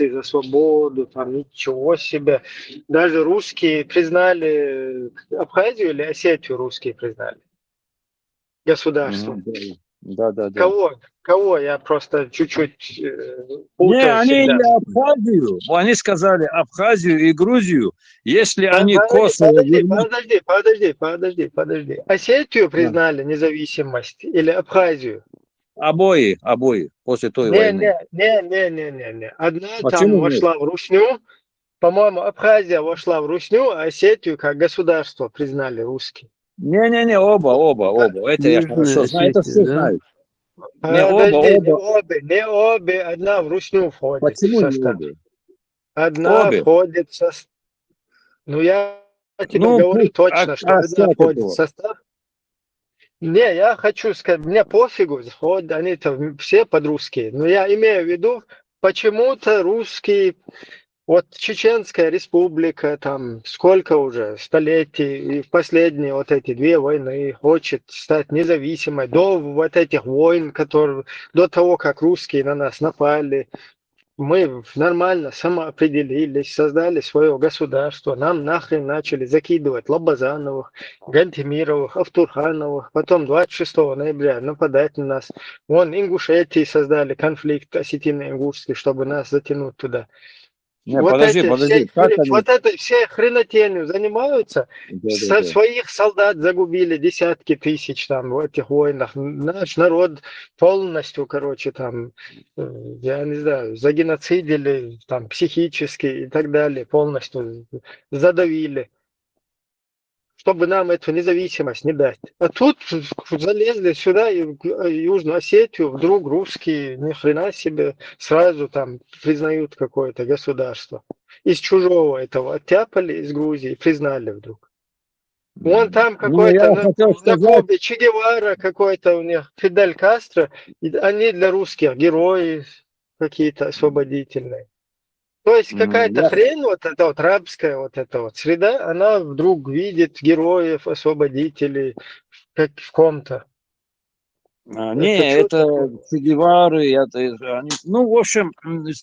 борцы за свободу, там ничего себе. Даже русские признали Абхазию или Осетию русские признали государством. Да, да, да. Кого? Кого? Я просто чуть-чуть Не, путаю они всегда. не Абхазию, они сказали Абхазию и Грузию, если они Подожди, Косово подожди, вернут. подожди, подожди, подожди, подожди. Осетию признали независимость или Абхазию? Обои, после той Не, войны. не, не, не, не, не, не. Одна там Почему нет? вошла в Русню, по-моему, Абхазия вошла в Русню, а Осетию как государство признали русские. Не-не-не, оба. Это я Южная хорошо знаю, это Осетия, все да? знают. Не Подожди, не оба. обе, не обе, одна в Русню входит в Почему не состав. обе? Одна Обе. входит в состав. Ну, я тебе Ну, говорю пусть точно, что одна оставь входит в этого. состав. Не, я хочу сказать, мне пофигу, вот они-то все под-русские. Но я имею в виду, почему-то русские, вот Чеченская республика, там сколько уже столетий, и в последние вот эти две войны хочет стать независимой, до вот этих войн, которые, до того, как русские на нас напали, мы нормально самоопределились, создали свое государство. Нам нахрен начали закидывать Лобазановых, Гантемировых, Автурхановых. Потом 26 ноября нападать на нас. Вон Ингушетии создали конфликт осетино-ингушский, чтобы нас затянуть туда. Не, подожди. Как они? Вот это все хренотенью занимаются, Да. своих солдат загубили десятки тысяч там в этих войнах. Наш народ полностью, короче, там, я не знаю, загеноцидили, там, психически и так далее, полностью задавили, чтобы нам эту независимость не дать. А тут залезли сюда, и в Южную Осетию, вдруг русские, ни хрена себе, сразу там признают какое-то государство. Из чужого этого оттяпали, из Грузии, признали вдруг. Вон там Ну, я какой-то хотел на сказать, Кубе Че Гевара, какой-то у них Фидель Кастро, и они для русских герои какие-то освободительные. То есть какая-то я хрень, вот эта вот рабская вот эта вот среда, она вдруг видит героев, освободителей как в ком-то. Это Не, что это такое? Че Гевары, ну, в общем,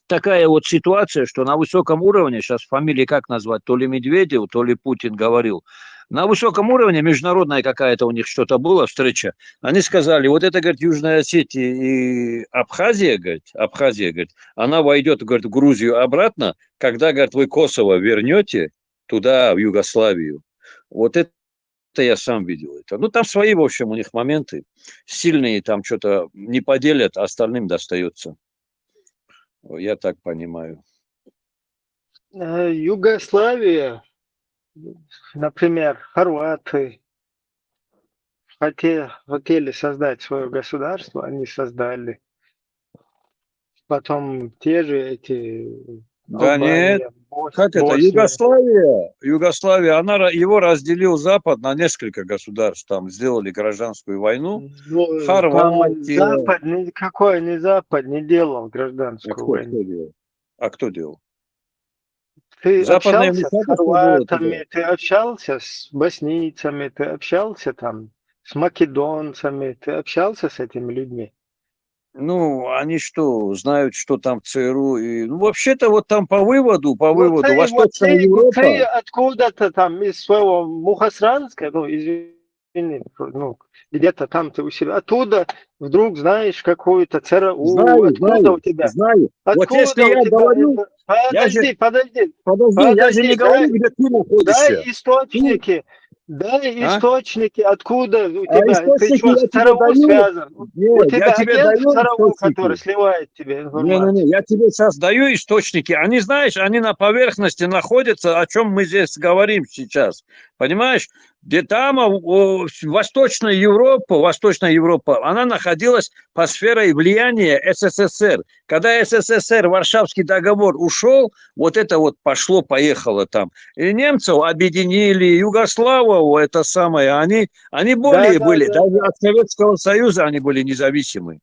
такая вот ситуация, что на высоком уровне, сейчас фамилии как назвать, то ли Медведев, то ли Путин говорил, на высоком уровне международная какая-то у них что-то была встреча, они сказали, вот это, говорит, Южная Осетия и Абхазия, говорит, она войдет, говорит, в Грузию обратно, когда, говорит, вы Косово вернете туда, в Югославию. Вот это я сам видел это. Ну, там свои, в общем, у них моменты. Сильные там что-то не поделят, а остальным достается. Я так понимаю. Югославия, например, хорваты хотели создать свое государство, они создали. Потом те же эти Да нет, Албания, как это? Босния. Югославия, его разделил Запад на несколько государств. Там сделали гражданскую войну. Ну, там Хорватия. Запад, никакой не Запад не делал А гражданскую кто войну. делал? А кто делал? Ты Западное общался с вмешательство было туда. хорватами, ты общался с боснийцами, ты общался там с македонцами, ты общался с этими людьми. Ну, они что, знают, что там ЦРУ? Ну, вообще-то вот там по выводу, Ну вот Восточная ты Европа. откуда-то там из своего Мухосранска, ну извини, ну где-то там ты у себя, оттуда вдруг знаешь какую-то ЦРУ, Знаю. Вот если откуда у я тебя говорю, это? я же, Подожди, я же не подожди, говорю, где ты дай находишься. Ты, источники, дай а? источники, откуда у А тебя, ты источники что, с я тебе ЦРУ даю? связан? У Нет, я тебя тебе агент в даю ЦРУ, который источники. сливает тебе Не, информацию? я тебе сейчас даю источники. Они, знаешь, они на поверхности находятся, о чем мы здесь говорим сейчас. Понимаешь? Где там Восточная Европа, она находилась по сфере влияния СССР. Когда СССР, Варшавский договор ушел, вот это вот пошло-поехало там. И немцев объединили, Югославов, это самое, они Да, более да, были, да, даже да. от Советского Союза они были независимы.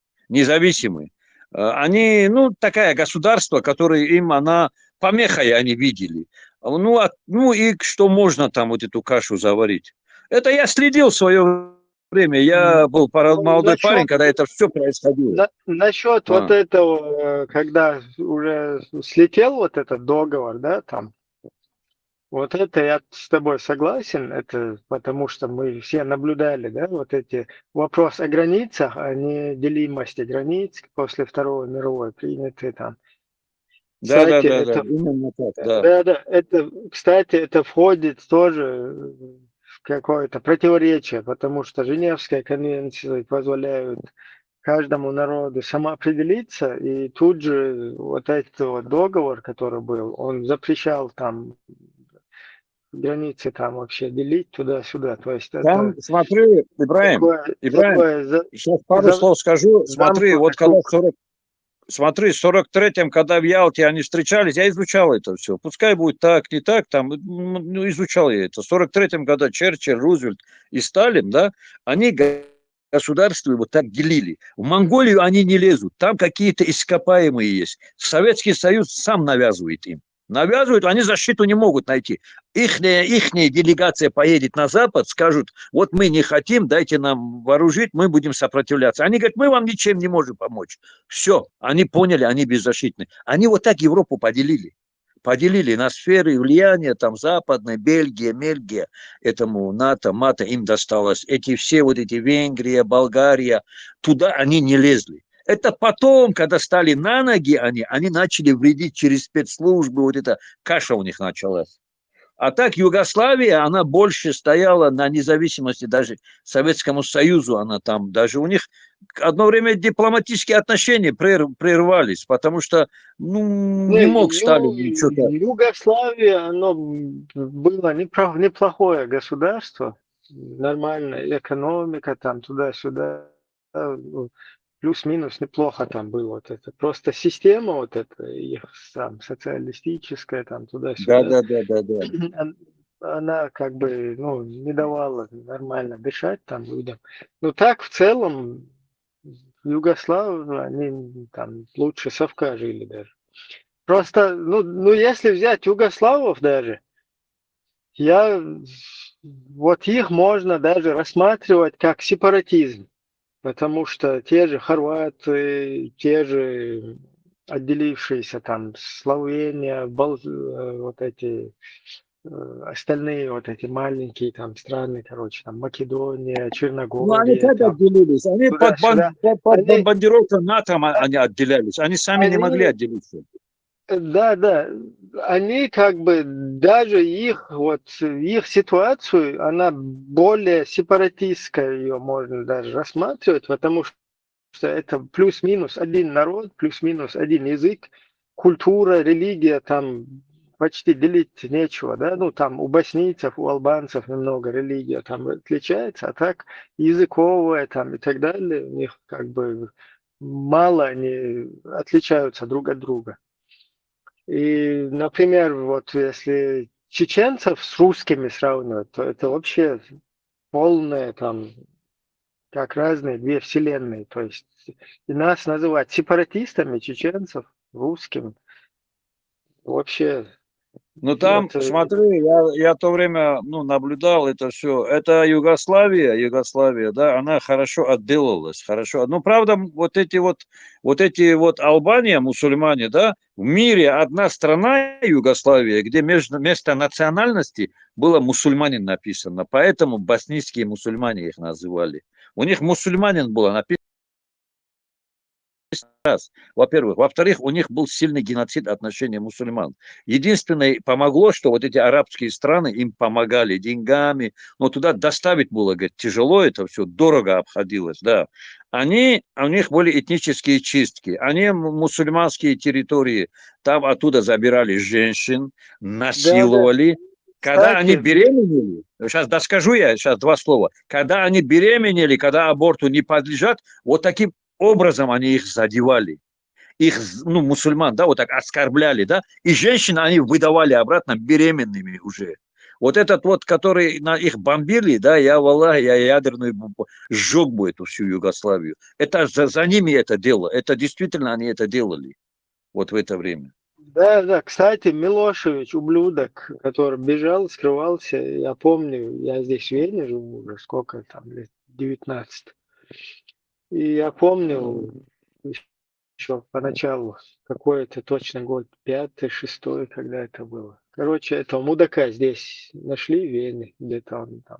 Они, ну, такая государство, которое им, она помехой они видели. Ну и что можно там вот эту кашу заварить? Это я следил в свое время я был Ну, молодой парень, когда это все происходило. насчет вот А. этого, когда уже слетел вот этот договор, да, там, вот это я с тобой согласен, это потому что мы все наблюдали, да, вот эти вопрос о границах, а не делимости границ после Второй мировой приняты там. Да, да, Кстати, да, да, это, именно так, да. да, это, кстати, это входит тоже в какое-то противоречие, потому что Женевская конвенция позволяют каждому народу самоопределиться, и тут же вот этот вот договор, который был, он запрещал там границы там вообще делить туда-сюда. То есть Там, это смотри, Ибраим, такое сейчас пару слов скажу. Смотри, замкнутый вот когда круг. смотри, в 43-м, когда в Ялте они встречались, я изучал это все. Пускай будет так, не так, там, ну, изучал я это. В 43-м году Черчилль, Рузвельт и Сталин, да, они государство его так делили. В Монголию они не лезут, там какие-то ископаемые есть. Советский Союз сам навязывает им. Навязывают, они защиту не могут найти. Ихняя делегация поедет на Запад, скажут, вот мы не хотим, дайте нам вооружить, мы будем сопротивляться. Они говорят, мы вам ничем не можем помочь. Все, они поняли, они беззащитны. Они вот так Европу поделили. Поделили на сферы влияния, там Западная, Бельгия, Мельгия, этому НАТО, МАТО им досталось. Эти все вот эти Венгрия, Болгария, туда они не лезли. Это потом, когда стали на ноги, они начали вредить через спецслужбы, вот эта каша у них началась. А так Югославия, она больше стояла на независимости, даже Советскому Союзу она там, даже у них одно время дипломатические отношения прервались, потому что не Не, мог Сталин что-то. Югославия, оно было неплохое государство, нормальная экономика, там туда-сюда, ну, плюс-минус неплохо там было вот это. Просто система вот эта, их там социалистическая, там Да, туда-сюда, да, да, да, да. она как бы, ну, не давала нормально дышать там людям. Но так в целом Югославы, они там лучше совка жили даже. Просто, ну если взять югославов даже, я вот их можно даже рассматривать как сепаратизм, потому что те же хорваты, те же отделившиеся там Словения, вот эти остальные вот эти маленькие там страны, короче, там Македония, Ну, они Черногория, как там отделились? Они туда-сюда, под они, бомбардировкой НАТО они отделялись. Они сами не могли они отделиться. Да, они как бы даже их вот их ситуацию, она более сепаратистская, ее можно даже рассматривать, потому что это плюс-минус один народ, плюс-минус один язык, культура, религия, там почти делить нечего, да, ну там у боснийцев, у албанцев немного религия там отличается, а так языковая там и так далее, у них как бы мало они отличаются друг от друга. И, например, вот если чеченцев с русскими сравнивать, то это вообще полное там, как разные две вселенные. То есть и нас называть сепаратистами, чеченцев, русским, вообще Ну там, это смотри, я то время наблюдал это все. Это Югославия, да, она хорошо отделалась, хорошо. Ну, правда, вот эти вот Албания, мусульмане, да, в мире одна страна, Югославия, где вместо национальности было мусульманин написано. Поэтому боснийские мусульмане их называли. У них мусульманин было написано. Раз, во-первых. Во-вторых, у них был сильный геноцид отношений мусульман. Единственное, помогло, что вот эти арабские страны им помогали деньгами, но туда доставить было, говорит, тяжело это все, дорого обходилось, да. У них были этнические чистки, они мусульманские территории, там оттуда забирали женщин, да. насиловали. Когда они Кстати, беременели, сейчас доскажу я, сейчас два слова, когда они беременели, когда аборту не подлежат, вот таким образом они их задевали, их, мусульман, да, вот так оскорбляли, да, и женщин они выдавали обратно беременными уже. Вот этот вот, который на их бомбили, да, я ядерную бомбу, сжег бы эту всю Югославию. Это за ними это дело, это действительно они это делали вот в это время. да, кстати, Милошевич, ублюдок, который бежал, скрывался, я помню, я здесь в Вене живу уже сколько там лет, 19. И я помню еще поначалу, какой это точно год, 5-й, 6-й, когда это было. Короче, этого мудака здесь нашли в Вене, где-то он там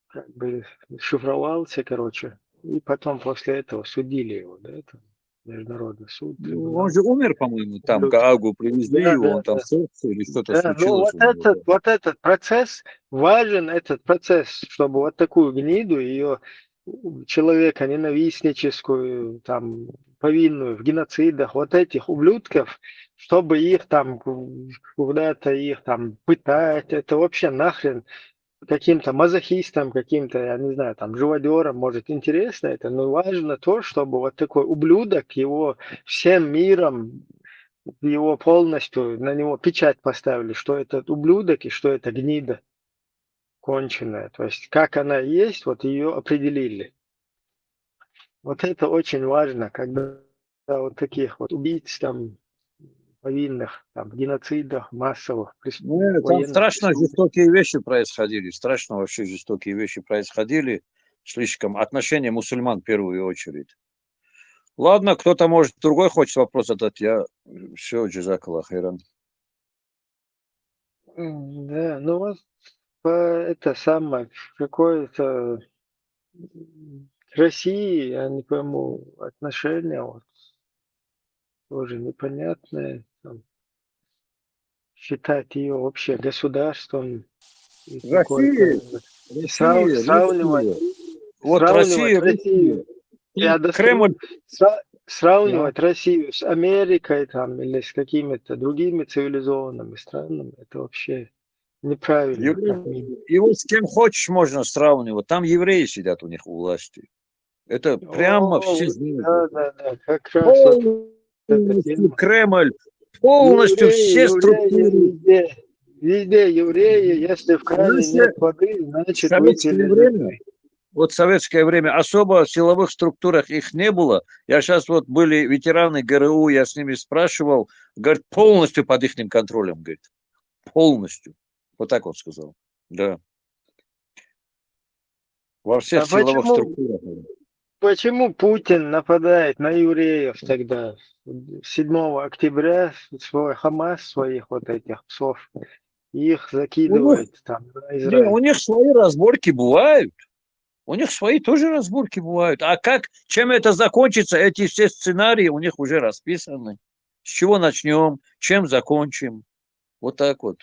как бы шифровался, короче. И потом после этого судили его, да, там, Международный суд, Ну, он трибунал. же умер, по-моему, там Ублюдки. Гаагу привезли Да, его, да, он там да. в сердце или что-то Да, ну случилось у него. Да. вот этот процесс, важен этот процесс, чтобы вот такую гниду, ее человека ненавистническую, там, повинную в геноцидах, вот этих ублюдков, чтобы их там куда-то их там пытать, это вообще нахрен каким-то мазохистам, каким-то, я не знаю, там, живодерам, может, интересно это, но важно то, чтобы вот такой ублюдок, его всем миром, его полностью, на него печать поставили, что это ублюдок и что это гнида конченая. То есть, как она есть, вот ее определили. Вот это очень важно, когда вот таких вот убийц, там, повинных, там, в геноцидах, массовых, Там военных страшно преступлениях. жестокие вещи происходили, страшно вообще жестокие вещи происходили, слишком отношения мусульман в первую очередь. Ладно, кто-то, может, другой хочет вопрос задать, я все, джазакаллах хайран. Да, ну вот это самое, какое-то к России, я не пойму, отношение вот тоже непонятное. Там, считать ее вообще государством и Россия, какой-то Россия, сравнивать, русские. Вот сравнивать Россия, Россию. русские. Я Кремль. достаю Да. сравнивать Россию с Америкой там или с какими-то другими цивилизованными странами, это вообще неправильно, как минимум. Его с кем хочешь можно сравнивать. Там евреи сидят у них у власти. Это прямо О, все вот знают. да, да, да, как раз вот эта Полностью тема. Кремль, полностью Евреи, все евреи структуры. везде. Везде евреи, если в У кране нас нет воды, в значит советское выпили из время, этой. вот в советское время особо в силовых структурах их не было. Я сейчас вот были ветераны ГРУ, я с ними спрашивал, говорит, полностью под их контролем, говорит, полностью. Вот так он сказал. Да, во всех А силовых почему, структурах. почему Путин нападает на евреев тогда? 7 октября свой Хамас, своих вот этих псов, их У них, закидывает там на не, у Израиль. них свои разборки бывают. У них свои тоже разборки бывают. А как, чем это закончится, эти все сценарии у них уже расписаны. С чего начнем, чем закончим. Вот так вот.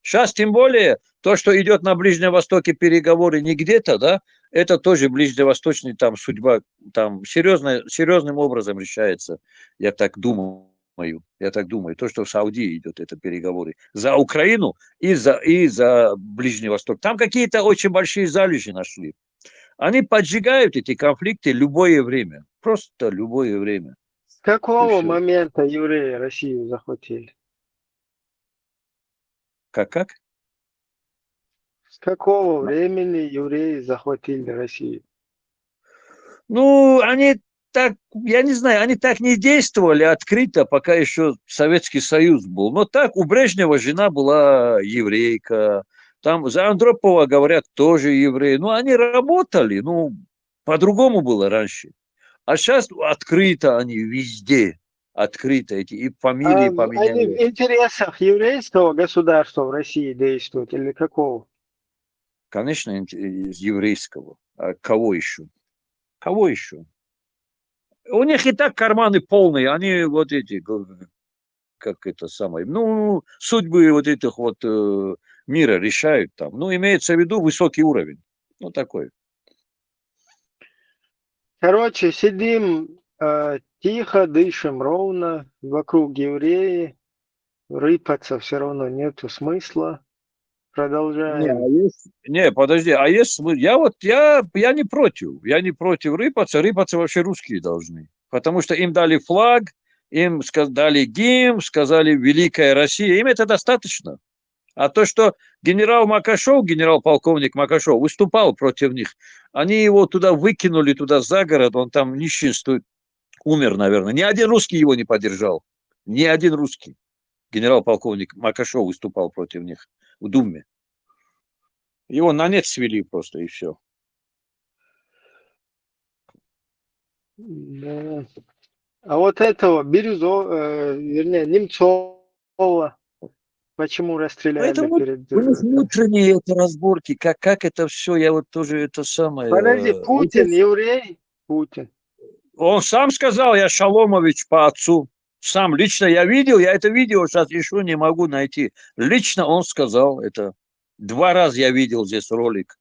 Сейчас тем более то, что идет на Ближнем Востоке переговоры не где-то, да, это тоже ближневосточный там судьба, там серьезным образом решается, я так думаю. Я так думаю, то, что в Саудии идет, это переговоры за Украину и за Ближний Восток. Там какие-то очень большие залежи нашли. Они поджигают эти конфликты любое время. Просто любое время. С И какого все. момента евреи Россию захватили? Как? С какого времени евреи захватили Россию? Ну, они так, я не знаю, они так не действовали открыто, пока еще Советский Союз был. Но так, у Брежнева жена была еврейка, там за Андропова, говорят, тоже евреи. Ну, они работали, ну, по-другому было раньше. А сейчас открыто они везде, открыто эти, и фамилии Они в поменяли. интересах еврейского государства в России действуют или какого? Конечно, из еврейского. А кого еще? Кого еще? У них и так карманы полные, они вот эти, как это самое, ну, судьбы вот этих вот мира решают там. Ну, имеется в виду высокий уровень. Ну, такой. Короче, сидим тихо, дышим ровно, вокруг евреи, рыпаться все равно нету смысла. Не, Продолжаем. не, подожди, а есть я не против рыпаться, рыпаться вообще русские должны, потому что им дали флаг, им дали гимн, сказали «Великая Россия», им это достаточно. А то, что генерал-полковник Макашов выступал против них, они его туда выкинули, туда за город, он там нищенствует, умер, наверное. Ни один русский его не поддержал. Ни один русский. Генерал-полковник Макашов выступал против них в Думе. Его на нет свели просто, и все. Да. А вот этого вернее, Немцова, почему расстреляли Поэтому перед... у них внутренние это разборки, как это все, я вот тоже это самое... Подожди, Путин, еврей? Путин. Он сам сказал, я Шаломович по отцу. Сам лично я видел, я это видео сейчас еще не могу найти. Лично он сказал это. 2 раза я видел здесь ролик.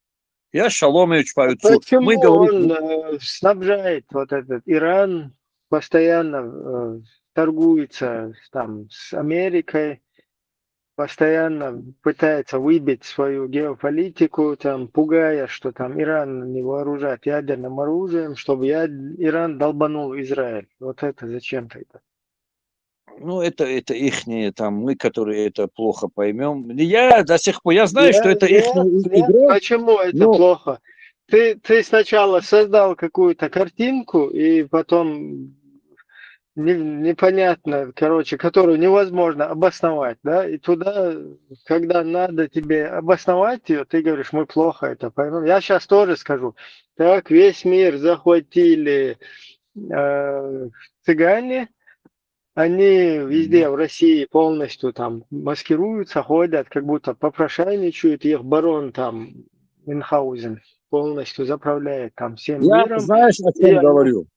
Я Шаломович по А отцу. Мы почему говорим, он снабжает вот этот Иран, постоянно торгуется там с Америкой, постоянно пытается выбить свою геополитику, там, пугая, что там Иран не вооружает ядерным оружием, чтобы Иран долбанул Израиль. Вот это зачем тогда? ну это ихние, там, мы, которые это плохо поймем. Я до сих пор, я знаю, что это ихняя Нет, игра, почему это но плохо? Ты сначала создал какую-то картинку, и потом непонятно, короче, которую невозможно обосновать, да, и туда, когда надо тебе обосновать ее, ты говоришь, мы плохо это поймем. Я сейчас тоже скажу, так, весь мир захватили э, цыгане, они везде в России полностью там маскируются, ходят, как будто попрошайничают, их барон там Мюнхгаузен полностью заправляет там всем я миром, знаешь, о и чем они... говорю?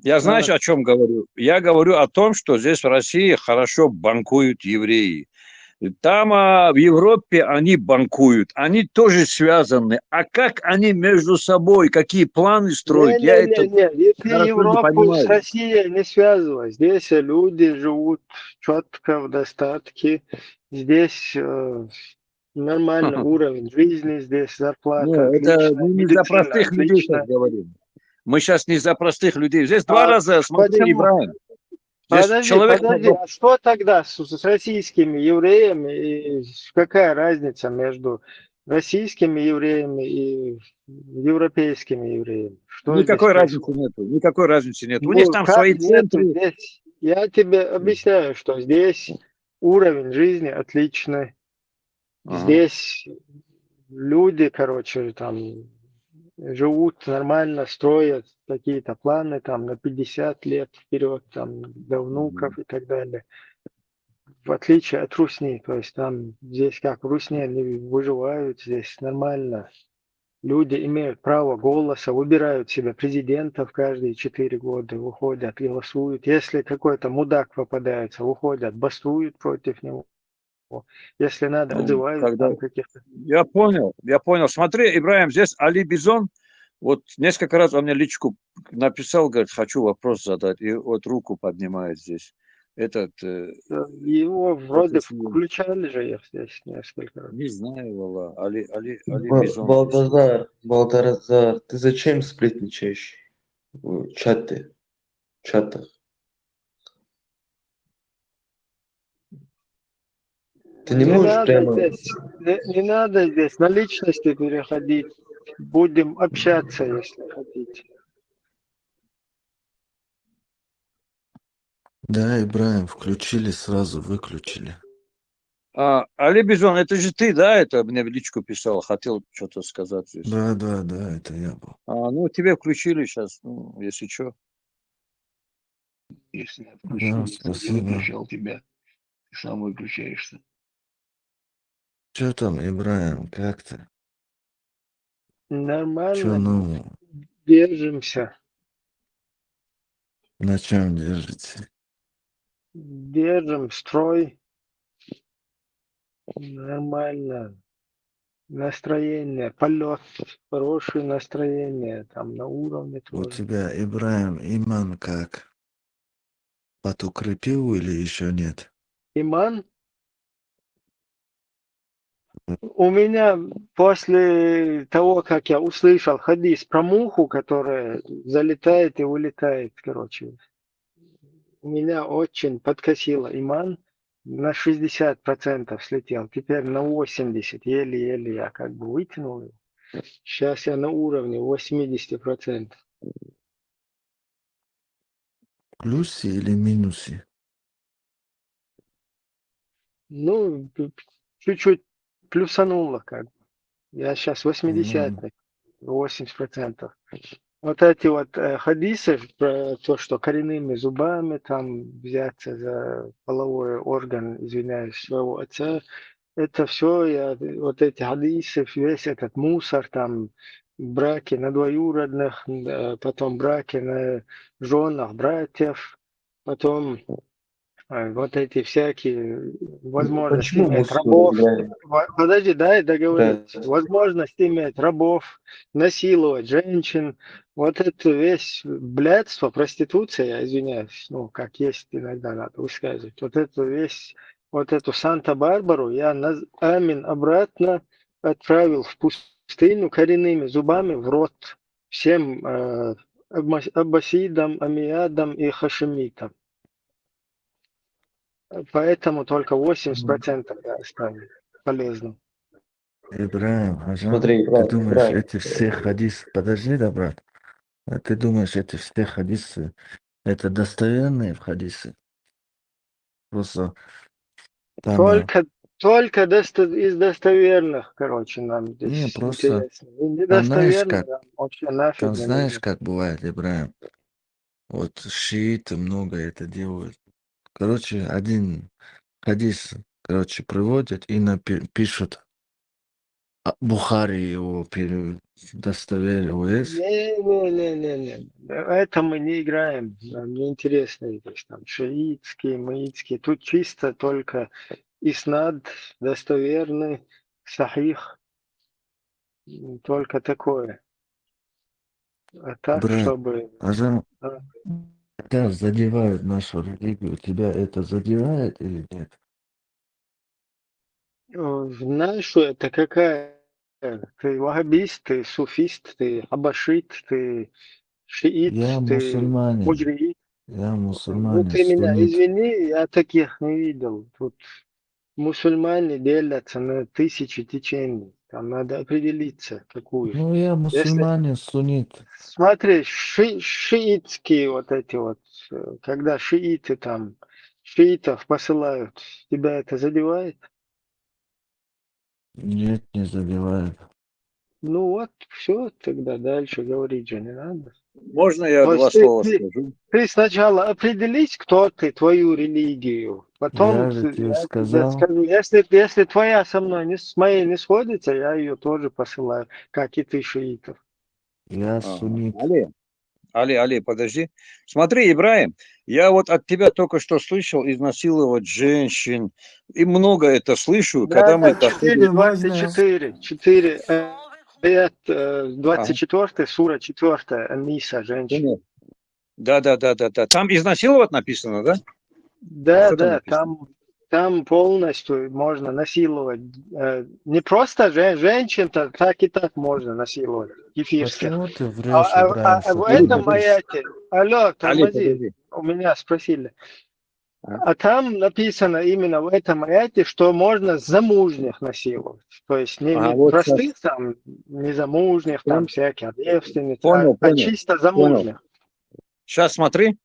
Я знаешь, о чем говорю? Я говорю о том, что здесь в России хорошо банкуют евреи. Там в Европе они банкуют, они тоже связаны. А как они между собой, какие планы строят, я это Не-не-не-не, и ты хорошо не Европу с понимаю. Россией не связывай. Здесь люди живут четко, в достатке. Здесь нормальный уровень жизни, здесь зарплата Не, это отличная, мы не за медицина простых людей сейчас отличная. говорим. Мы сейчас не за простых людей. Здесь 2 А раза, смотри, почему? Ибраим, здесь Подожди, человек... подожди, а что тогда с российскими евреями и какая разница между российскими евреями и европейскими евреями? Что здесь Никакой разницы происходит? нету, никакой разницы нет. У них Ну, там как свои нету центры. здесь? Я тебе объясняю, что здесь уровень жизни отличный. Ага. Здесь люди, короче, там живут нормально, строят какие-то планы там на 50 лет вперед, там до внуков и так далее. В отличие от Русни, то есть там здесь как в Русни они выживают, здесь нормально. Люди имеют право голоса, выбирают себе президентов каждые 4 года, выходят, голосуют. Если какой-то мудак попадается, выходят, бастуют против него. Если надо, Ну, отзывают когда... там каких-то. Я понял, я понял. Смотри, Ибраим, здесь Али Бизон, вот несколько раз он мне личку написал, говорит, хочу вопрос задать, и вот руку поднимает здесь. Этот, Его это вроде включали же их здесь несколько раз. не знаю, Вала, Али Бизон пишет. Балдазар, ты зачем сплетничаешь в чатах? Ты не Не можешь надо прямо... здесь, не надо здесь на личности переходить. Будем общаться, если хотите. Да, Ибраим, включили, сразу выключили. Али Бизон, это же ты, да, это мне в личку писал, хотел что-то сказать здесь. Да, да, да, это я был. Ну, тебе включили сейчас, ну, если что. Если я Да, включил, если бы не спасибо. выключал тебя, ты сам выключаешься. Че там, Ибраим, как ты? Че Нормально, нового? держимся. На чем держите? Держим строй. Нормально. Настроение, полет, хорошее настроение, там на уровне У тоже. тебя, Ибраим, иман как? Подукрепил или еще нет? Иман, у меня после того, как я услышал хадис про муху, которая залетает и улетает, короче, у меня очень подкосило иман, на 60% слетел, теперь на 80%, еле-еле я как бы вытянул его. Сейчас я на уровне 80%. В плюсе или минусе? Ну, чуть-чуть плюсануло как бы. Я сейчас Ну, 80, 80%. вот эти вот хадисы про то, что коренными зубами там взяться за половой орган, извиняюсь, своего отца, это все, вот эти хадисы, весь этот мусор, там, браки на двоюродных, потом браки на женах братьев, потом вот эти всякие возможности Почему иметь мусор рабов. играет? Подожди, дай договорить. Да. Возможность иметь рабов, насиловать женщин. Вот это весь блядство, проституция, я извиняюсь, ну, как есть иногда надо высказывать. Вот это весь, вот эту Санта-Барбару я Амин обратно отправил в пустыню коренными зубами в рот всем аббасидам, амиядам и хашемитам. Поэтому только 80% я оставил. Полезно. Ибраим, Ажан, Смотри, ты Ибраим, думаешь, Ибраим. эти все хадисы... Подожди, да, брат. А ты думаешь, эти все хадисы, это достоверные хадисы? Просто там... Только из достоверных, короче, нам Не, здесь просто... интересно. Там знаешь Недостоверно как? нам вообще нафиг Там не знаешь, нужно. как бывает, Ибраим? Вот шииты много это делают. Короче, один хадис, короче, приводят и пишут, Бухари его достоверил, есть? Не. Это мы не играем. Нам не интересно здесь там шиитские, маитские. Тут чисто только иснад, достоверный, сахих, только такое. А так, Брат, чтобы... Ажан, а, когда задевают нашу религию, тебя это задевает или нет? Нашу это какая? Ты ваххабист, ты суфист, ты абашит, ты шиит, Я ты мусульманин, муджриит. я Ну мусульманин, ты меня суннит. извини, я таких не видел. Тут мусульмане делятся на тысячи течений. Там надо определиться, какую. Ну, я Если мусульманин, суннит. смотри, шиитские вот эти вот, когда шииты там, шиитов посылают, тебя это задевает? Нет, не задевает. Ну вот, все, тогда дальше говорить же не надо. Можно я То два есть слова скажу? ты сначала определись, кто ты, твою религию. Потом Я же тебе я тебе сказал, скажу, если твоя со мной с моей не сходится, я ее тоже посылаю, как и ты шиитов. я Ага. суннит. Али, подожди. Смотри, Ибраим, я вот от тебя только что слышал изнасиловать женщин. И много это слышу, когда мы Да, доходим... 4:24, 4, аят Ага, 24, сура 4, Ниса, женщин. понял. Да. Там изнасиловать написано, да? А что там Да, написано? там полностью можно насиловать. Не просто женщин-то так и так можно насиловать, кефирских. Почему ты врешь, Ибраим, В что ты Али, этом подожди. говоришь? аяте, алло, Али, тормози, подожди. у меня спросили. А? А там написано именно в этом аяте, что можно замужних насиловать. То есть Ага, не вот сейчас. простых там, не замужних, там всяких девственниц, а Понял. чисто замужних. Сейчас смотри,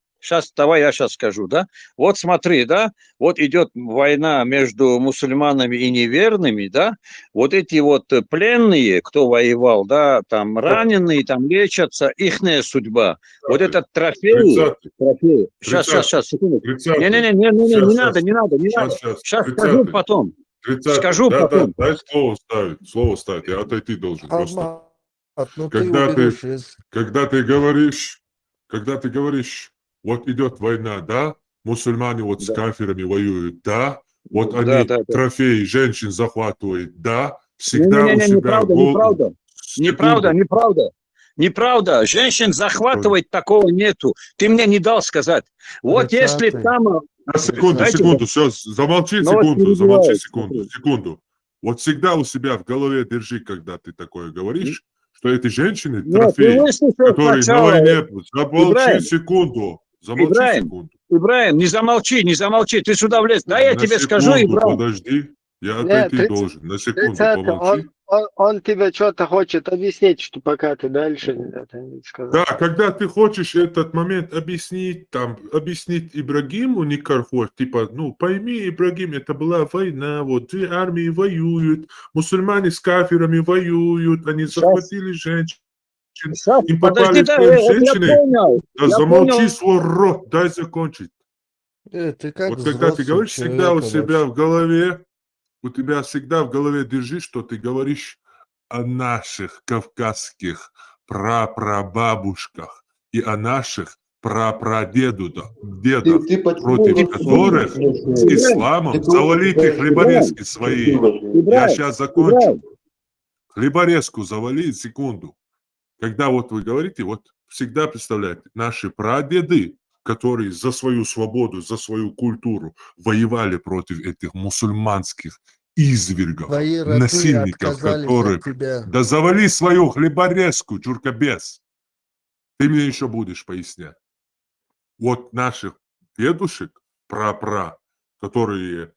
давай я сейчас скажу, да? Вот смотри, да, вот идет война между мусульманами и неверными, да? Вот эти вот пленные, кто воевал, да, там раненые, там лечатся, ихняя судьба. Вот этот трофей. 30-й, Сейчас, 30-й, секунду. 30-й. Не надо, Сейчас, Сейчас скажу 30-й, потом. 30-й. Скажу Да, потом. дай слово ставить, я отойти должен просто. Хамат, ну ты Когда ты, уберешь из... когда ты говоришь, вот идет война, да, мусульмане вот с Да, кафирами воюют, да, вот да, они да. трофеи женщин захватывают, да, всегда у Не, себя в голову, секунду, Неправда. Женщин захватывать такого нету. Ты мне не дал сказать. Вот если 30-й, там... Дайте, 30-й. секунду, все, замолчи ну вот перебивают. секунду. Вот всегда у себя в голове держи, когда ты такое говоришь, что эти женщины Нет, ты трофеи, выслушай которые на сначала. войне... Замолчи Ибраим, секунду, Ибраим, не замолчи, ты сюда влез. Да я На тебе скажу, секунду Ибраим. подожди, я Нет, отойти должен. На секунду 30, помолчи. он тебе что-то хочет объяснить, что пока ты дальше это не сказал. Да, когда ты хочешь этот момент объяснить, объяснить Ибрагиму Никархор, типа, ну, пойми, Ибрагим, это была война, вот две армии воюют, мусульмане с кафирами воюют, они Сейчас, захватили женщин. Сейчас, им подожди, попались да, перед вот я женщиной, понял. да Я замолчи понял. свой рот, дай закончить. Ты как Вот когда ты взрослый говоришь, всегда у человек себя вообще. в голове, у тебя всегда в голове держи, что ты говоришь о наших кавказских прапрабабушках и о наших прапрадедах, дедах, Ты почему против рот свой не которых с слушаешь? Ибраим, Ты исламом просто завалите пытаешься Ибраим, хлеборезки свои. красиво. Я Ибраим, сейчас закончу. Ибраим. Хлеборезку завали, секунду. Когда вот вы говорите, вот всегда представляете, наши прадеды, которые за свою свободу, за свою культуру воевали против этих мусульманских извергов, Твои родные насильников, отказались от которых... тебя. Да завали свою хлеборезку, чуркобес. Ты мне еще будешь пояснять. Вот наших дедушек, прапра, которые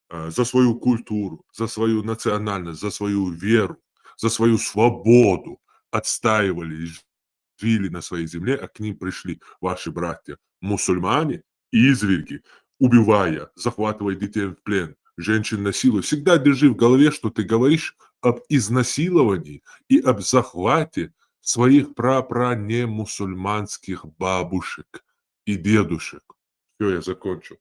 за свою культуру, за свою национальность, за свою веру, за свою свободу отстаивали и жили на своей земле, а к ним пришли ваши братья мусульмане, изверги, убивая, захватывая детей в плен, женщин насилуя. Всегда держи в голове, что ты говоришь об изнасиловании и об захвате своих прапранемусульманских бабушек и дедушек. Все, я закончил.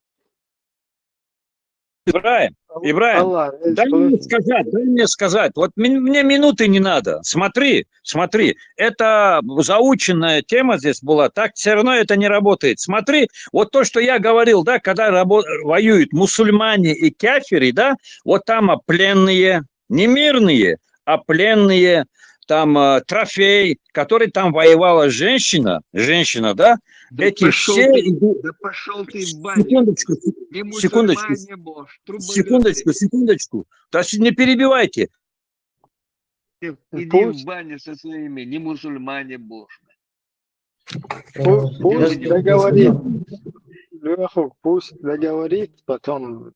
Ибраим, Ибраим, Аллах, дай мне сказать. Вот мне минуты не надо. Смотри, смотри, это заученная тема здесь была, так все равно это не работает. Смотри, вот то, что я говорил, да, когда воюют мусульмане и кафири, да, вот там пленные, не мирные, а пленные, там трофей, который там воевала женщина, да, Да эти пошел все ты, идут... да пошел ты в баню. Секундочку, Не секундочку, мусульмане, бож, труболеты. секундочку. То не перебивайте. Иди в пусть, баню со своими, не мусульмане, бож. пусть Люди, договорит, Леху, пусть договорит, потом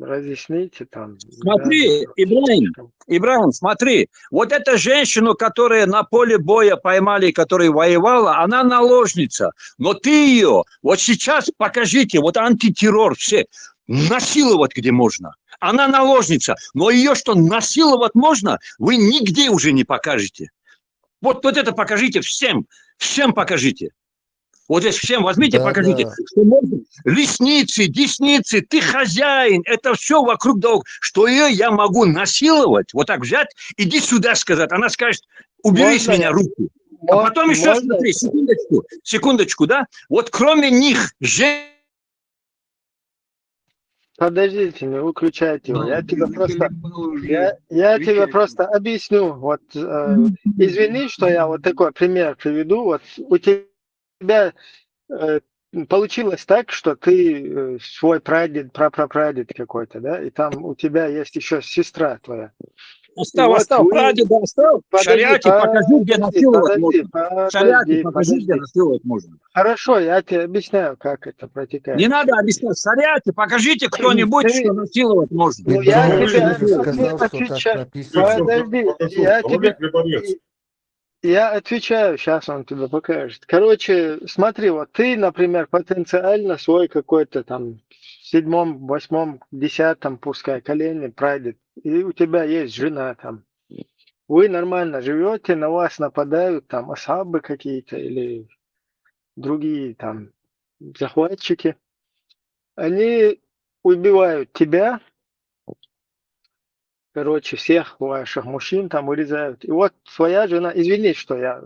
разъясните там. Да, Смотри, Ибраим, смотри. Вот эта женщину, которая на поле боя поймали, которая воевала, она наложница. Но ты ее, вот сейчас покажите, вот антитеррор все, насиловать где можно. Она наложница, но ее что, насиловать можно, вы нигде уже не покажете. Вот это покажите всем покажите. Вот здесь всем возьмите, Да, покажите, да. что можно. Ресницы, десницы, ты хозяин, это все вокруг да около. Что ее я могу насиловать, вот так взять, иди сюда сказать. Она скажет, убери с можно меня я? руку. А потом еще Можно? смотри, секундочку, да? Вот кроме них, Подождите, не выключайте его. Я тебе просто, заколебал уже. я тебе Отвечай. просто объясню. Вот извини, что я вот такой пример приведу. Вот у тебя э, получилось так, что ты свой прадед, прапрапрадед какой-то, да, и там у тебя есть еще сестра твоя. И вот Остав, вы... прадеда остав. В Подожди, шариате покажи, где насиловать можно. В шариате покажи, где насиловать можно. Хорошо, я тебе объясняю, как это Не протекает. надо объяснять. В шариате покажите кто-нибудь, что насиловать можно. Ну, я Ибраим тебе четко сказал, что так отвечаю. написано. Подожди, Покажу, завали хлеборез. я отвечаю, сейчас он тебе покажет. Короче, смотри, вот ты, например, потенциально свой какой-то там в 7-м, 8-м, 10-м, пускай, колене прадед, и у тебя есть жена там. Вы нормально живете, на вас нападают там асабы какие-то или другие там захватчики. Они убивают тебя, короче, всех ваших мужчин там урезают. И вот твоя жена, извини, что я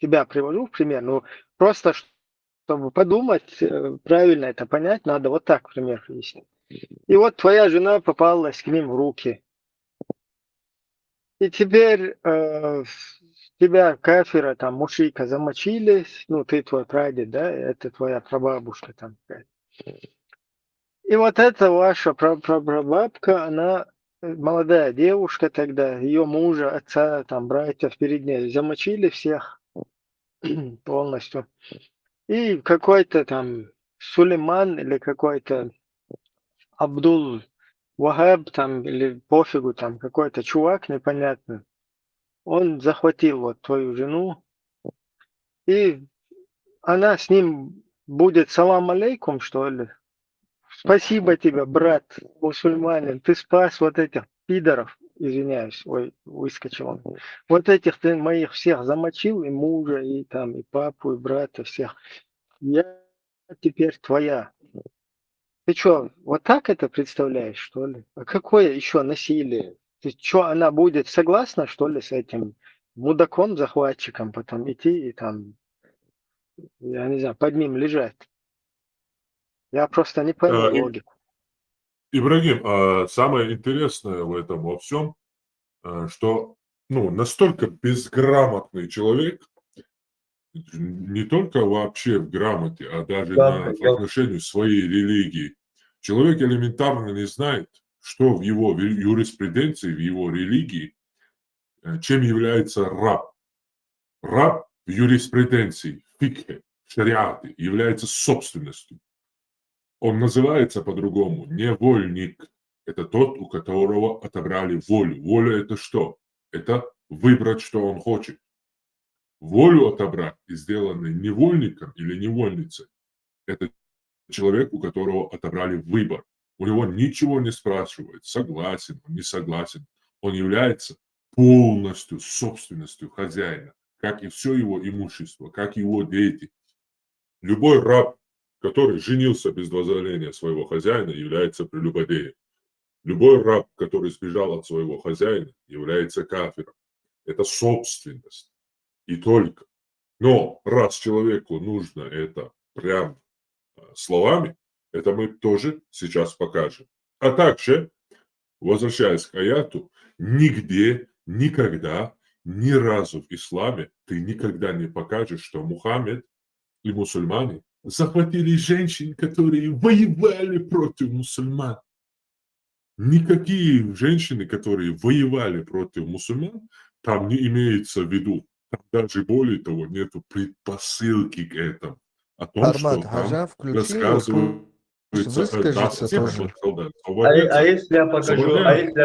тебя привожу в пример, но просто чтобы подумать, правильно это понять, надо вот так пример привести. И вот твоя жена попалась к ним в руки. И теперь тебя кафира, там, мушика замочили, ну, ты твой прадед, да, это твоя прабабушка там. И вот эта ваша прабабка, она молодая девушка тогда, ее мужа, отца, там, братьев перед ней замочили всех полностью. И какой-то там Сулейман или какой-то Абдул Вахаб там, или пофигу, там какой-то чувак непонятный, он захватил вот твою жену, и она с ним будет салам алейкум, что ли. Спасибо тебе, брат мусульманин, ты спас вот этих пидоров. извиняюсь, ой, выскочил он. Вот этих ты моих всех замочил, и мужа, и там, и папу, и брата, всех. Я теперь твоя. Ты что, вот так это представляешь, что ли? А какое еще насилие? Ты что, она будет согласна, что ли, с этим мудаком, захватчиком потом идти и там, я не знаю, под ним лежать? Я просто не пойму Э, И- логику. Ибрагим, самое интересное в этом во всем, что ну, настолько безграмотный человек, не только вообще в грамоте, а даже Явка, по отношению к своей религии. Человек элементарно не знает, что в его юриспруденции, в его религии, чем является раб. Раб в юриспруденции, в фикхе, в шариате является собственностью. Он называется по-другому невольник. Это тот, у которого отобрали волю. Воля – это что? Это выбрать, что он хочет. Волю отобрать и сделанный невольником или невольницей – это человек, у которого отобрали выбор. У него ничего не спрашивают, согласен он, не согласен. Он является полностью собственностью хозяина, как и все его имущество, как и его дети. Любой раб, который женился без дозволения своего хозяина, является прелюбодеем. Любой раб, который сбежал от своего хозяина, является кафиром. Это собственность. И только. Но раз человеку нужно это прям словами, это мы тоже сейчас покажем. А также, возвращаясь к аяту, нигде, никогда, ни разу в исламе ты никогда не покажешь, что Мухаммед и мусульмане захватили женщин, которые воевали против мусульман. Никакие женщины, которые воевали против мусульман, там не имеется в виду. Там даже более того, нет предпосылки к этому. О том, что Армат, там Хажа включил, рассказывается, пусть да, выскажется совсем тоже. если я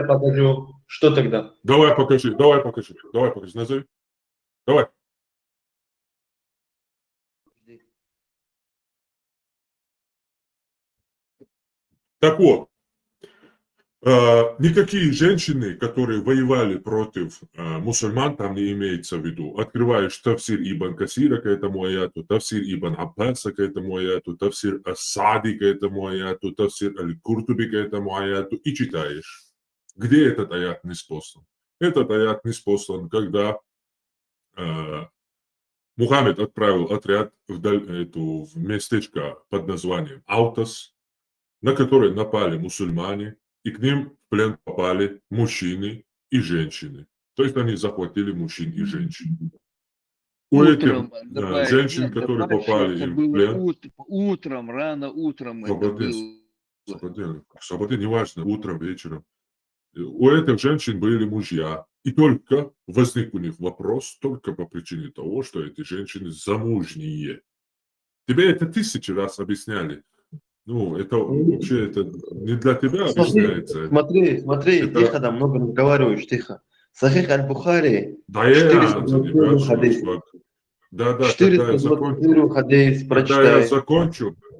покажу, что тогда? Давай покажи, назови. Давай. Так вот, никакие женщины, которые воевали против мусульман, там не имеется в виду. Открываешь Тафсир Ибн Касира к этому аяту, Тафсир Ибн Аббаса к этому аяту, Тафсир Ас-Сади к этому аяту, Тафсир Аль-Куртуби к этому аяту и читаешь. Где этот аят ниспослан? Этот аят ниспослан, когда Мухаммед отправил отряд в местечко под названием Аутас, на который напали мусульмане, и к ним в плен попали мужчины и женщины. То есть они захватили мужчин и женщин. У этих Утром добавить. женщин, Нет, которые добавь, что попали это им в было плен, утром, рано утром это свободен, было. свободен, неважно, утром, вечером. У этих женщин были мужья. И только возник у них вопрос только по причине того, что эти женщины замужние. Тебе это 1000 раз объясняли. Ну, это вообще это не для тебя объясняется. Смотри, Это, тихо, там много разговариваешь, тихо. Сахих аль-Бухари, да я за тебя 421 хадис. Да, когда я закончу, 421 хадис, прочитай.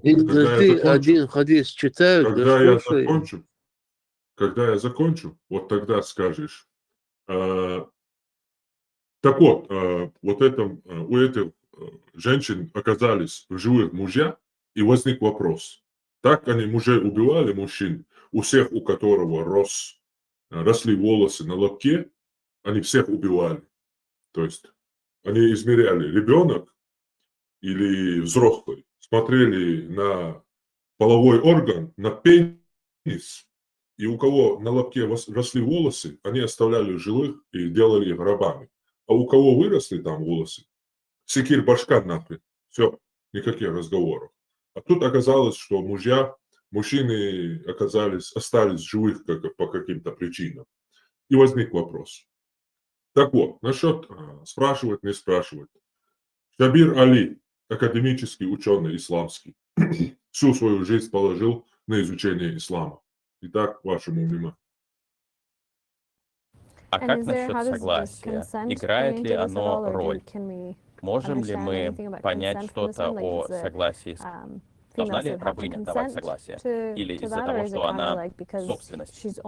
И когда я Подожди, закончу, один хадис читают, да когда я слушай. закончу, вот тогда скажешь. Так вот, у этих женщин оказались в живых мужья, и возник вопрос. Так они мужей убивали, мужчин, у всех, у которого росли волосы на лобке, они всех убивали. То есть они измеряли ребенок или взрослый, смотрели на половой орган, на пенис, и у кого на лобке росли волосы, они оставляли живых и делали их рабами. А у кого выросли там волосы, секир башка нахрен, все, никаких разговоров. А тут оказалось, что мужчины остались живых по каким-то причинам. И возник вопрос. Так вот, насчет спрашивать, не спрашивать. Шабир Али, академический ученый исламский, всю свою жизнь положил на изучение ислама. Итак, вашему вниманию. А And как is there, насчет how does this согласия? consent play Играет ли into this at all, оно or роль? can we Можем ли understand мы anything about понять consent from this что-то one? Like, о is it согласии? Должна ли рабыня давать согласие? Или из-за того, что она собственность? Это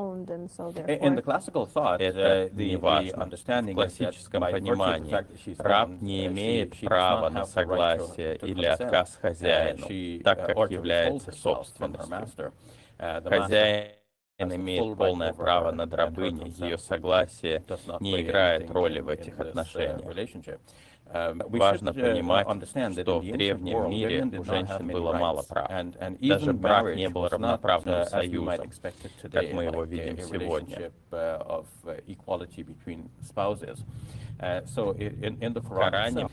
не важно. В классическом понимании раб не имеет права на согласие или отказ хозяину, так как является собственностью. Хозяин имеет полное право над рабыней, ее согласие не играет роли в этих отношениях. Важно понимать, что в древнем мире у женщин было мало прав. Даже брак не был равноправным союзом, как мы его видим сегодня. В Коране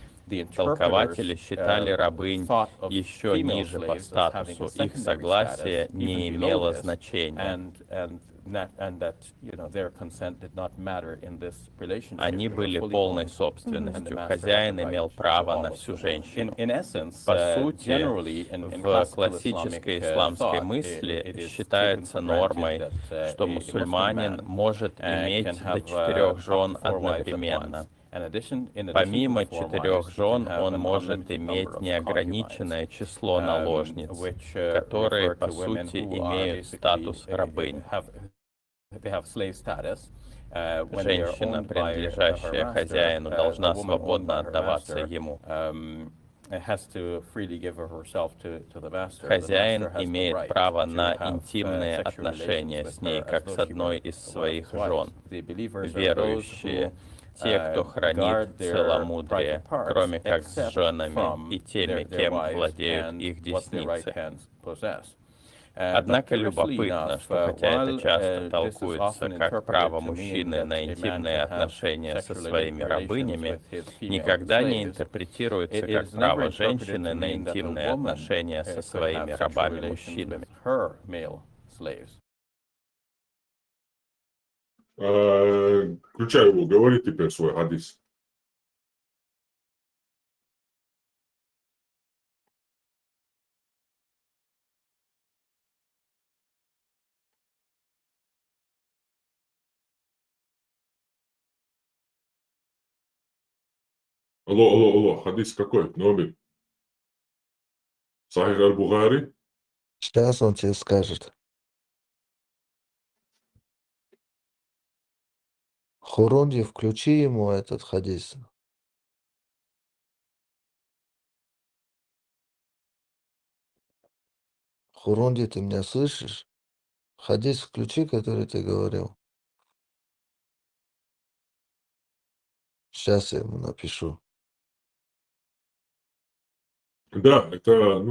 толкователи считали рабынь еще ниже по статусу, их согласие не имело значения. Они были полной собственностью. Хозяин имел право на всю женщину. По сути, в классической исламской мысли считается нормой, что мусульманин может иметь до 4 жен одновременно. Помимо 4 жен, он может иметь неограниченное число наложниц, которые, по сути, имеют статус рабынь. Женщина, принадлежащая хозяину, должна свободно отдаваться ему. Хозяин имеет право на интимные отношения с ней, как с одной из своих жен. Верующие, те, кто хранит целомудрие, кроме как с женами и теми, кем владеют их десницы. Однако любопытно, что хотя это часто толкуется как право мужчины на интимные отношения со своими рабынями, никогда не интерпретируется как право женщины на интимные отношения со своими рабами-мужчинами. Включай его, говори теперь свой хадис. Алло, хадис какой? Номер? Сахих аль-Бухари? Сейчас он тебе скажет. Хорунди, включи ему этот хадис. Хорунди, ты меня слышишь? Хадис включи, который ты говорил. Сейчас я ему напишу. Да, это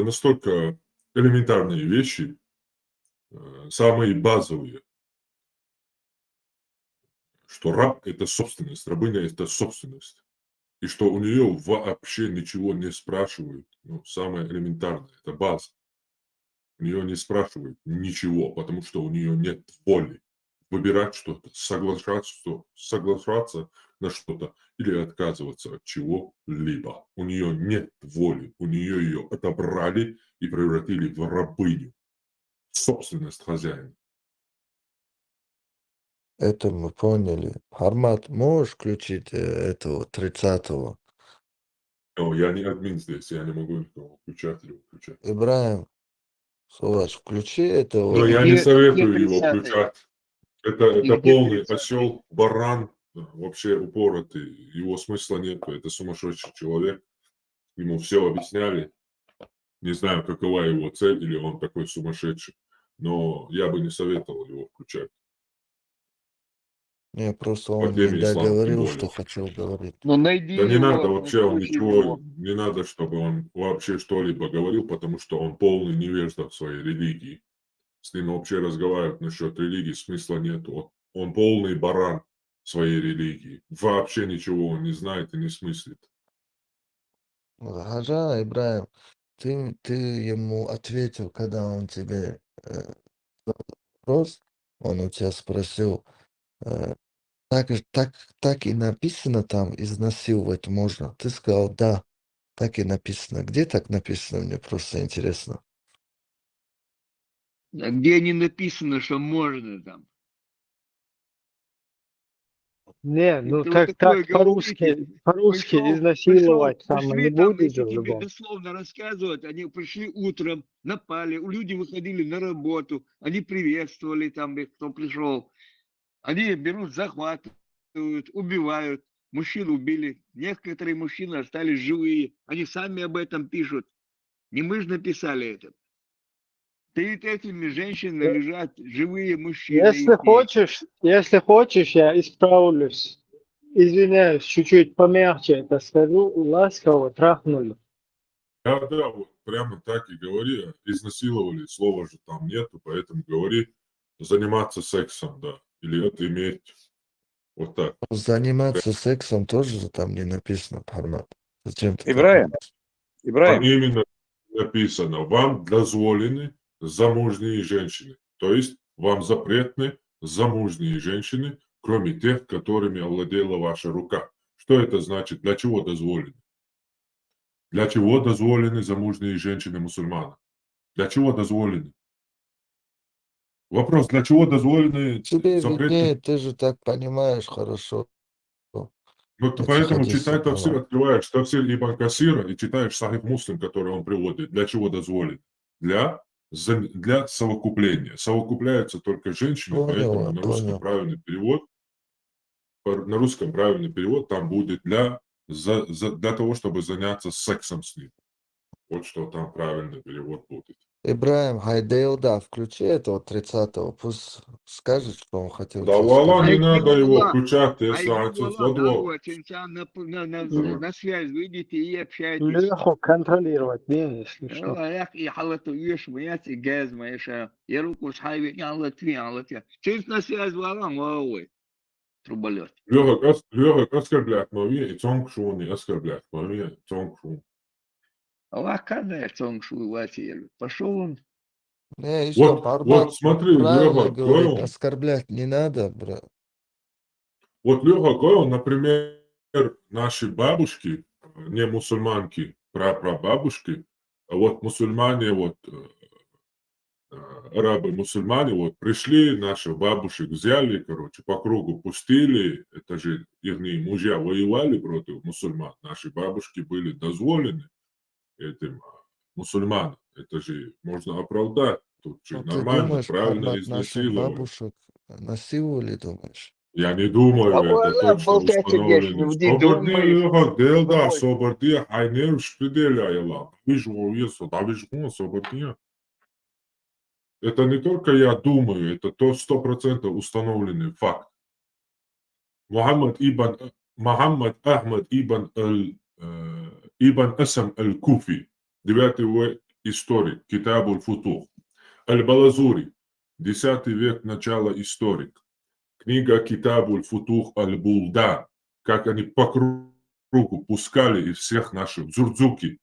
настолько элементарные вещи, самые базовые, что раб – это собственность, рабыня – это собственность. И что у нее вообще ничего не спрашивают. Самое элементарное – это база. У нее не спрашивают ничего, потому что у нее нет воли выбирать что-то, соглашаться на что-то или отказываться от чего-либо. У нее нет воли, у нее ее отобрали и превратили в рабыню, собственность хозяина. Это мы поняли. Армат, можешь включить этого 30-го? Я не админ здесь, я не могу никого включать или выключать. Ибраим, Суваш, включи этого. Но я не советую его включать. Это где полный 30-й? осел, баран, вообще упоротый. Его смысла нет. Это сумасшедший человек. Ему все объясняли. Не знаю, какова его цель, или он такой сумасшедший. Но я бы не советовал его включать. Не, просто По он теме не ислама, тем договорил, более. что хотел говорить. Ну найди Да не его, надо вообще, он включи ничего, его. не надо, чтобы он вообще что-либо говорил, потому что он полный невежда в своей религии. С ним вообще разговаривать насчет религии смысла нет. Он полный баран своей религии. Вообще ничего он не знает и не смыслит. Хаджа, Ибраим, ты ему ответил, когда он тебе задал вопрос, он у тебя спросил, э, так и написано там, изнасиловать можно. Ты сказал, да, так и написано. Где так написано, мне просто интересно. А где не написано, что можно там? Не, ну Ты вот так такое по-русски, по-русски Пришел, изнасиловать там не пришли там, будет если же тебе по-любому. дословно рассказывать, они пришли утром, напали, люди выходили на работу, они приветствовали там их, кто пришел. Они берут, захватывают, убивают. Мужчин убили. Некоторые мужчины остались живые. Они сами об этом пишут. Не мы же написали это. Перед этими женщинами лежат живые мужчины ихние. Если хочешь, я исправлюсь. Извиняюсь, чуть-чуть помягче это скажу. Ласково трахнули. Да, да, вот прямо так и говори. Изнасиловали, слова же там нету, поэтому говори заниматься сексом, да. Или это иметь вот так. Заниматься сексом тоже там не написано, Пармат. Зачем ты так Ибраим, говоришь? Там Ибраим, именно написано, вам дозволены замужние женщины. То есть вам запретны замужние женщины, кроме тех, которыми овладела ваша рука. Что это значит? Для чего дозволены? Для чего дозволены замужние женщины-мусульманы? Для чего дозволены? Вопрос, для чего дозволены Тебе запреты? виднее, ты же так понимаешь хорошо Ну, ты эти поэтому хадисы, читай тафсир, Пармат. открываешь тафсир Ибн Касира и читаешь Сахих Муслим, который он приводит. Для чего дозволен? Для совокупления. Совокупляются только женщины, Понял, поэтому я на русском понял. правильный перевод, там будет для того, чтобы заняться сексом с ним. Вот что там правильный перевод будет. Ибраим Хайдейл, да, включи этого 30-го, пусть скажет, что он хотел Да, тебе Вала, не сказать. надо его включать, А если его отец вала, да, водой. вот, на связь выйдите и общайтесь. Леху контролировать, не, если что. يا اخي حلت ويش ويات جاز ما يشاء يروكو صحابي على через на связь валам ой труболет. Легок оскорблять Мавия и Цонгшуни оскорблять Мавия и Цонгшуни. А когда цонг шуевати пошел он. Не, еще Вот Пармат смотри, правильно Леха говорит, Гойл, оскорблять не надо, брат. вот Леха Гойл, например, наши бабушки, не мусульманки, прапрабабушки, а вот мусульмане, арабы-мусульмане, вот пришли, наших бабушек взяли, короче, по кругу пустили, это же их мужья воевали против мусульман, наши бабушки были дозволены этим мусульманам, это же можно оправдать, тут же Ну, ты нормально, думаешь, правильно Пармат наших изнасиловали. бабушек насиловали, думаешь? Я не думаю, это والله точно болтать идешь, установлено. люди Соборди, думают. Делда, Ой, Соборди, Хайнер, Шпиделя, Давижу, Соборди. Это не только я думаю, это то 100% установленный факт. Мухаммад Ахмад Ибн Асам Аль-Куфи, 9 век историк, Китабуль Футух. Аль-Балазури, 10 век начала историк. Книга Китабуль Футух Аль-Булдан, как они по кругу пускали из всех наших дзурдзуки,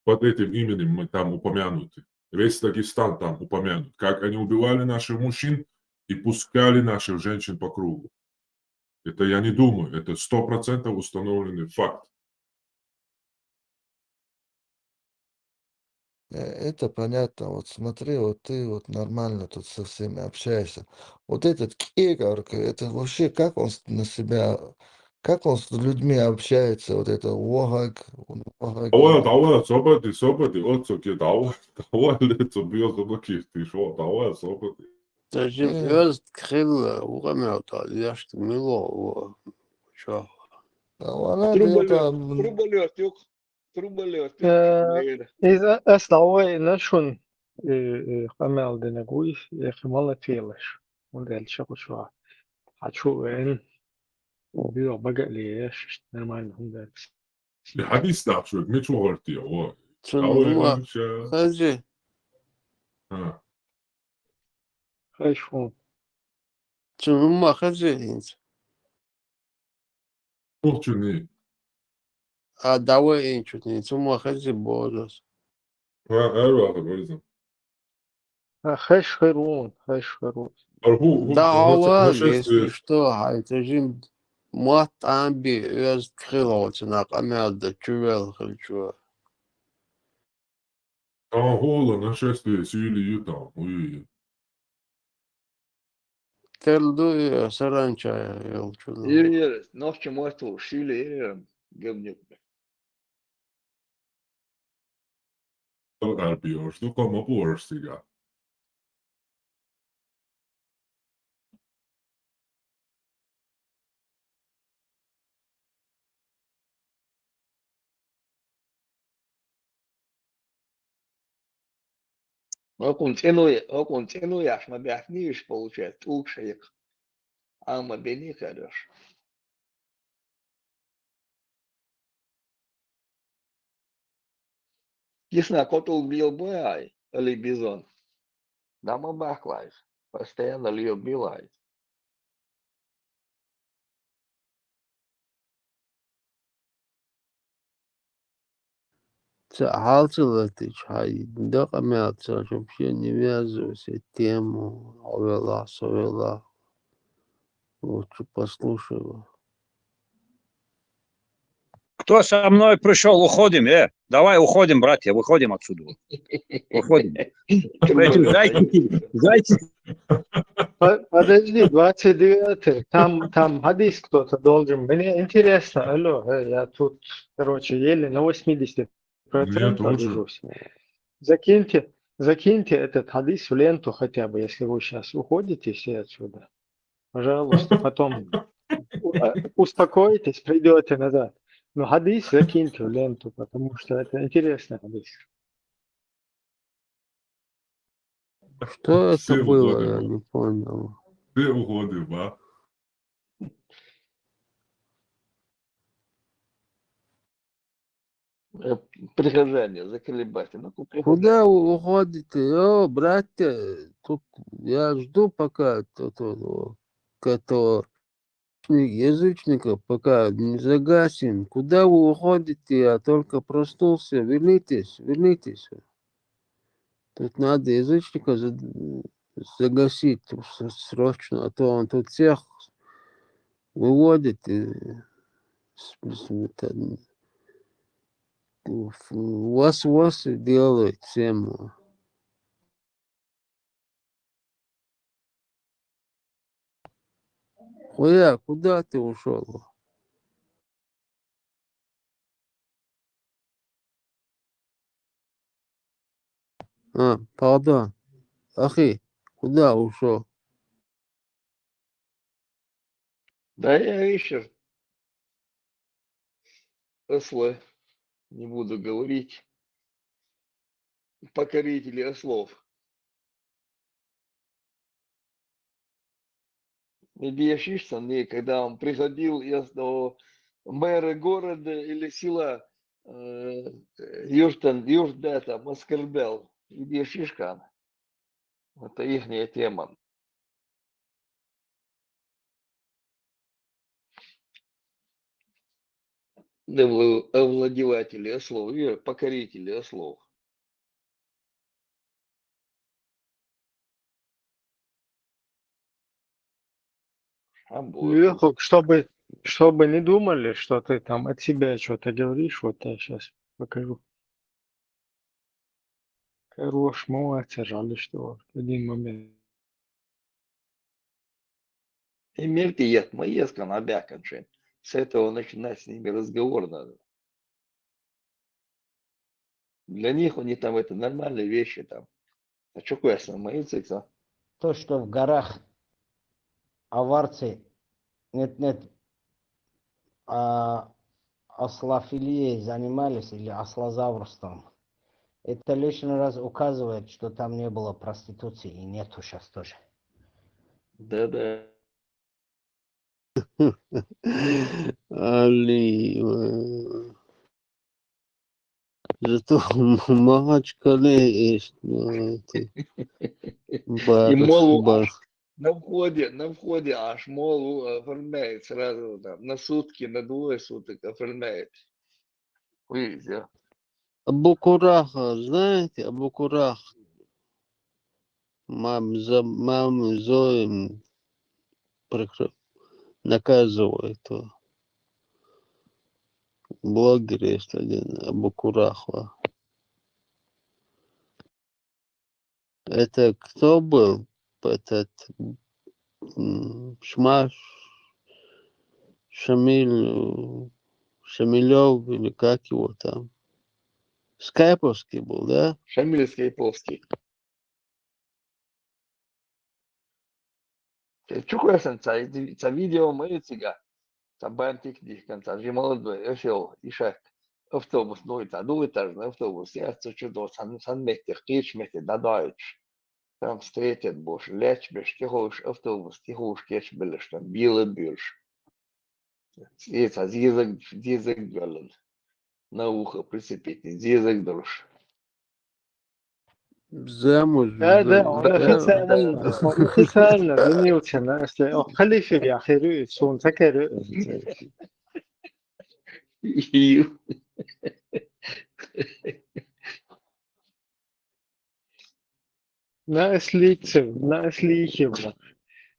под этим именем мы там упомянуты. Весь Дагестан там упомянут, как они убивали наших мужчин и пускали наших женщин по кругу. Это я не думаю, это 100% установленный факт. Это понятно. Вот смотри, вот ты вот нормально тут со всеми общаешься. Вот этот Кегорка, это вообще как он на себя, как он с людьми общается, вот это Вогак, Давай, собади, отцоки, давай, лицо бьет заблокив, ты шо, давай, собади. Даже крыло угомета, я что мило, что. Она труболет, это труболет, юг, труболет, إذا أصلا نشون خمال دنقوي يا خمال تيلش وده الشيء شو هتشو إن وبيو بقى ليش نرمال هم ده الحديث ده شو مش وغلطي هو تنما أول خزي ها خيشون تنما خزي انت مخشني دعوة انت تنما خزي بودس أروح أقول خيش خيرون خيش خيرون دعوة если نشست что, это же мат амби раз крыло на камерда чувел хочу. هو نشست سيلي يوتا وي Terdu saranca yolculuğu. Yeriyoruz. Nokça muhtu. Şile yeriyorum. Gömlek. Arpiosta, nu como porstiga. Окон цену на бяхниш получается. Лучше их. Алма бени хорош. Ясно, котел бил бай. Или бизон. Дама бахлайс. Постоянно льет билай. Haltılık hay. Докамятся, вообще не ввязывайся тему. Совела. Лучше послушай его. Кто со мной пришел? Уходим, давай уходим, братья, выходим отсюда. Выходим. Зайчики. Подожди, 29-й. Там хадис кто-то должен. Мне интересно, алло, я тут, короче, еле на 80% Я тоже. движусь. Закиньте этот хадис в ленту хотя бы, если вы сейчас уходите все отсюда. Пожалуйста, потом успокойтесь, придете назад. Но хадис закиньте в ленту, потому что это интересный хадис. Что это Все было, уходим. я не понял. Все уходим, а? Прихожане, заколебайте. Ну, Куда вы уходите? О, братья, тут я жду пока язычников, пока не загасим. Куда вы уходите? Я только проснулся. Вернитесь. Тут надо язычника загасить срочно, а то он тут всех выводит и вас делает всем. Хуя, куда ты ушел? Пардон. Ахи, куда ушел? Да, я Ричард. Ослы. Не буду говорить. Покорители ослов. Медвежишься, когда он приходил до мэра города или села Юждета, оскорблял. Медвежишка. Это ихняя тема. Овладеватели ослов, покорители ослов. Лехок, чтобы не думали, что ты там от себя что-то говоришь, вот я сейчас покажу. Хорош, молодец, жаль, что в один момент. Имерти яд маеска на бяканшин. С этого начинать с ними разговор надо. Для них они там это нормальные вещи там. А что ясно, моится кто? То, что в горах аварцы нет, ослофилией занимались или ослозаврством, это лишний раз указывает, что там не было проституции и нету сейчас тоже. Да-да. Али. Зато в Махачкале есть. И молу аж на входе аж молу оформляет сразу там на сутки, на 2 суток оформляет. Видите? Абукурах, знаете, Абукурах. Маму Зои наказывает. Блогер есть один, Абукурахва. Это кто был? Этот Шмаш, Шамилев или как его там. Скайповский был, да? Шамиль Скайповский. Чукуясан, ца видео мои цига. Ца бантик дихкан, ца же молодой, эшел, ишак. Автобус, двухэтажный автобус. Я чудо, сан метр, кич метр, да дайч. Там встретят бош, лечь беш, тихош автобус, тихош кеч белеш, там билы бюрш. И ца дизаг гален. На ухо прицепить, дизаг друж. Замуж, Да, он да. официально женился на халифе يا أخي رؤيت شلون فكر на слихе,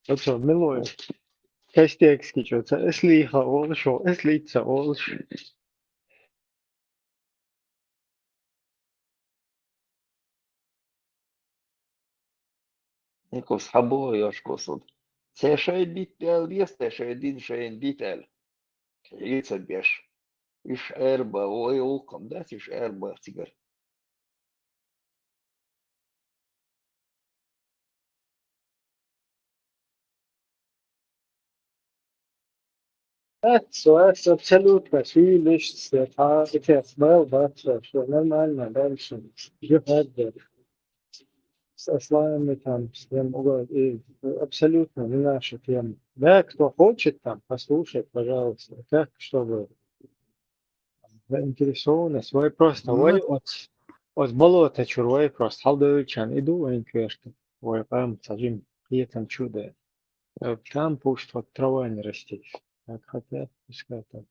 вот что, милое, кастекский, что-то, слиха, олшо, слица, олш. Nikos habo yoshkosud. Se şöyle bitel yeste şöyle din şöyle bitel. Yitsa beş. İş erba oy olkam da iş erba sigar. Это абсолютно филиш, это отец был, бача, что нормально, дальше, жихад, с славами там, с тем угодно, и абсолютно не наша тема. Да, кто хочет там, послушать, пожалуйста, так, чтобы заинтересованный, свой просто, ой, Вот, от болота чурвай просто, халдовичан, иду, инквешка, ой, прям, сажим, и там чудо, там пусть вот трава не растет, как хотят, пускай так.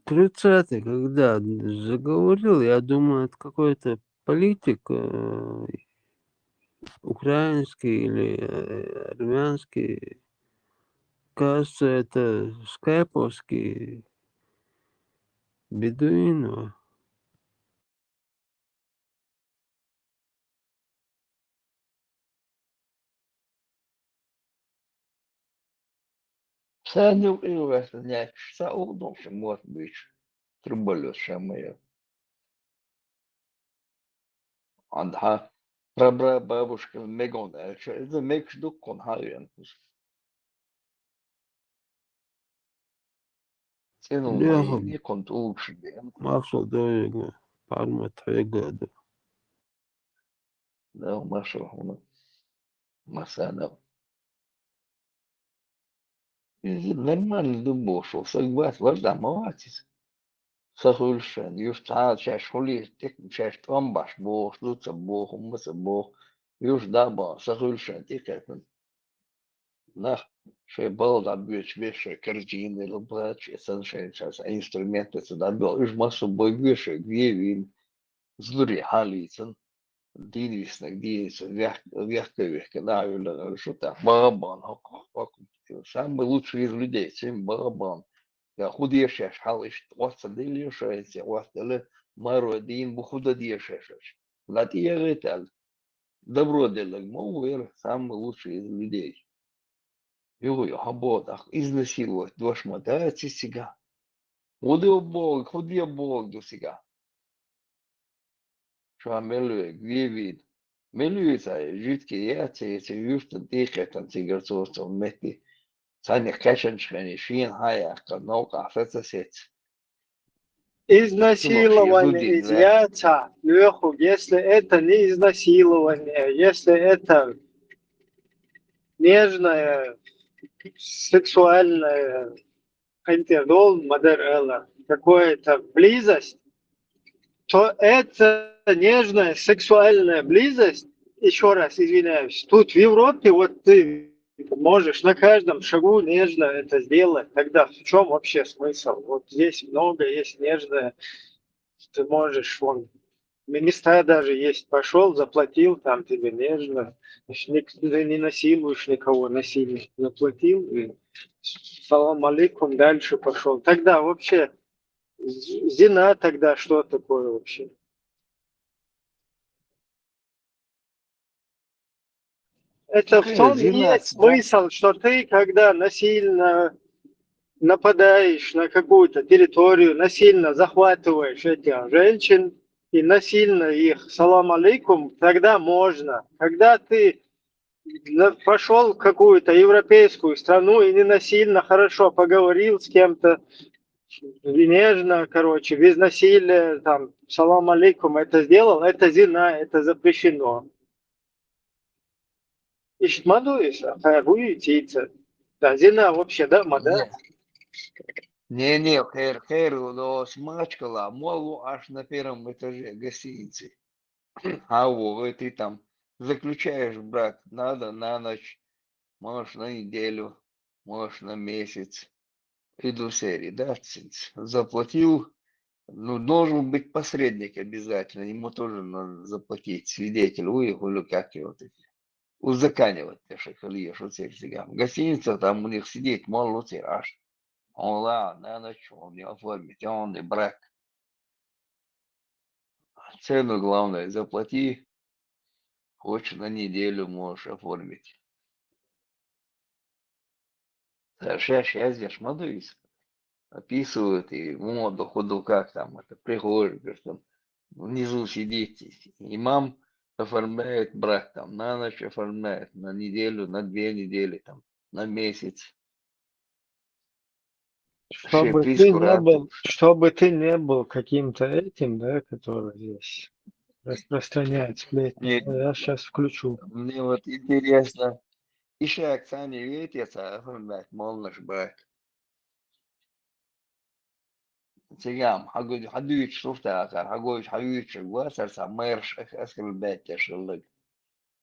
30-й, когда заговорил, я думаю, это какой-то политик украинский или армянский. Кажется, это скайповский бедуин. Sen yok üniversite sa oldum şu mot büyük. Trubulus şamaya. Andha Rabra babushka megon elçe. Ez mekş dukkon hayen. Sen Леха, olmayı ne kont uğuşu diyen. Маршал Дорога, Парма, 3 года. Да, маша onu. Masada. Нормально дубошу. Согласен. Вожда молодец. Соглашен. Юж та часть шули, часть томбаш бог, луца бог, умыца бог. Юж даба. Соглашен. Тикетен. Nach še balda bijuši više kardžini, lubrači, sanšenčas, instrumenты сюда был. Уж массу бой više гвевин, злури халицын, динвисnak динвисnak, вяхкових, когда что то барабан, самый лучший из людей, чем барабан. Я худеешь, халиш, васа делишь, васа мару один, бухуда дешешь. Латия реталь, добро делать, мол, самый лучший из людей. Его работах изнасиловать ваш мотается сега. Ходи Бог до сега. Что мелюе, гвивид. Мелюется, жидкий яйца, если юштан тихетан сигарцовцов мети. Саня кашеншхани, шин хая, канока, фецесец. Изнасилование из яйца, Леху, если это не изнасилование, если это нежное, сексуальное, интервал, какая-то близость, то это нежная сексуальная близость, еще раз извиняюсь, тут в Европе вот ты можешь на каждом шагу нежно это сделать, тогда в чем вообще смысл? Вот здесь много есть нежное, ты можешь, вон, места даже есть, пошел, заплатил, там тебе нежно, ты не насилуешь никого, насильно заплатил, и салам алейкум, дальше пошел. Тогда вообще, зина тогда что такое вообще? Это в том и есть смысл, что ты, когда насильно нападаешь на какую-то территорию, насильно захватываешь этих женщин и насильно их салам алейкум, тогда можно. Когда ты пошел в какую-то европейскую страну и не насильно хорошо поговорил с кем-то, и нежно, короче, без насилия, там, салам алейкум, это сделал, это зина, это запрещено. İşitmadıyız. Bu птица. Да, зина вообще, да, мада? Не, хэр, но смачкала, молу аж на первом этаже гостиницы. А вот ты там заключаешь брак, надо на ночь, можешь на неделю, можешь на месяц. Иду серии, да, заплатил, ну, должен быть посредник обязательно, ему тоже надо заплатить, свидетель, или как его такие. Узаканивать, что сега. Гостиница, там у них сидеть, мол, аж. Он, ладно, на ночь, он не оформить, он и брак. Цену главное заплати, хочешь на неделю можешь оформить. Сейчас я смотрюсь, описывают и моду, ходу, как там, это приходишь, говоришь, там, внизу сидите, имам оформляет брак, там, на ночь оформляет, на неделю, на 2 недели, там, на месяц. Чтобы ты не был каким-то этим, да, который здесь распространяет сплетни. Нет, Я сейчас включу. мне вот интересно, еще Оксане ветится оформлять, молнаш брак. Сигам, хагуич шуфта акар, хагуич хагуич гуасар самерш аскал бетя шеллык.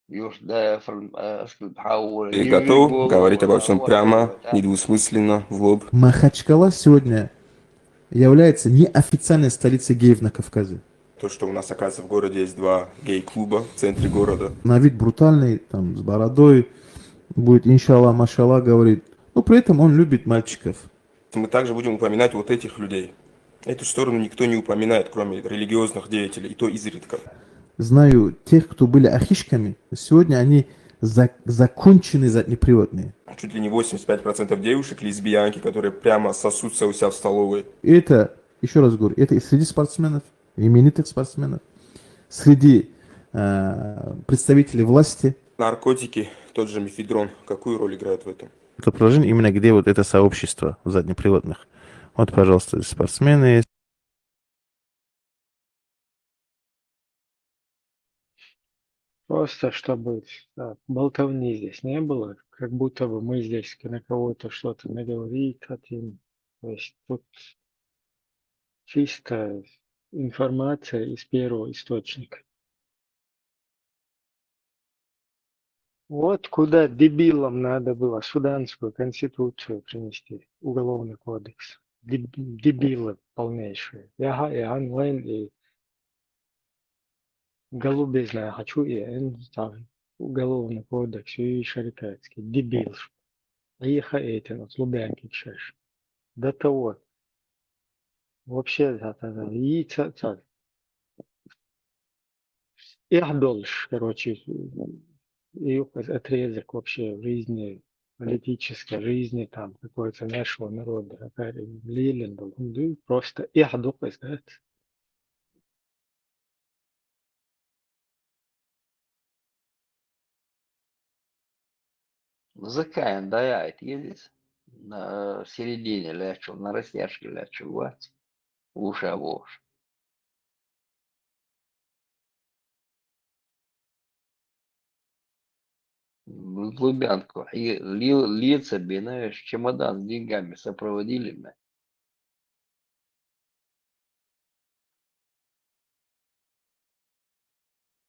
Юж да аскал бхаур. Ты готов говорить обо всем прямо, недвусмысленно, в лоб? Махачкала сегодня является неофициальной столицей геев на Кавказе. То, что у нас, оказывается, в городе есть 2 гей-клуба в центре города. На вид брутальный, там, с бородой, будет иншаллах, машаллах говорит. Но при этом он любит мальчиков. Мы также будем упоминать вот этих людей. Эту сторону никто не упоминает, кроме религиозных деятелей, и то изредка. Знаю тех, кто были ахишками. Сегодня они законченные заднеприводные. Чуть ли не 85% девушек лесбиянки, которые прямо сосутся у себя в столовой. И это, еще раз говорю, это и среди спортсменов, именитых спортсменов, среди представителей власти. Наркотики, тот же мефедрон, какую роль играет в этом? Это положение именно где вот это сообщество заднеприводных. Вот, пожалуйста, спортсмены. Просто чтобы болтовни здесь не было, как будто бы мы здесь на кого-то что-то наговорить хотим. То есть тут чисто информация из первого источника. Вот куда дебилам надо было суданскую конституцию принести, уголовный кодекс. Дебилы полнейшие. Я онлайн и голубизна хочу и уголовный кодекс и шарикатский. Дебил. Приехал эти, с Лубянки кшеш. До того. Вообще, и Ихдолш, короче, и отрезок вообще в жизни, политической жизни там какой-то нашего народа. Лилин был. Просто Ихдол, да? Закаем, да, ездить на середине лячу, на растяжке лячу, вот, уши обош. В Лубянку. И лица, знаешь, чемодан с деньгами сопроводили меня.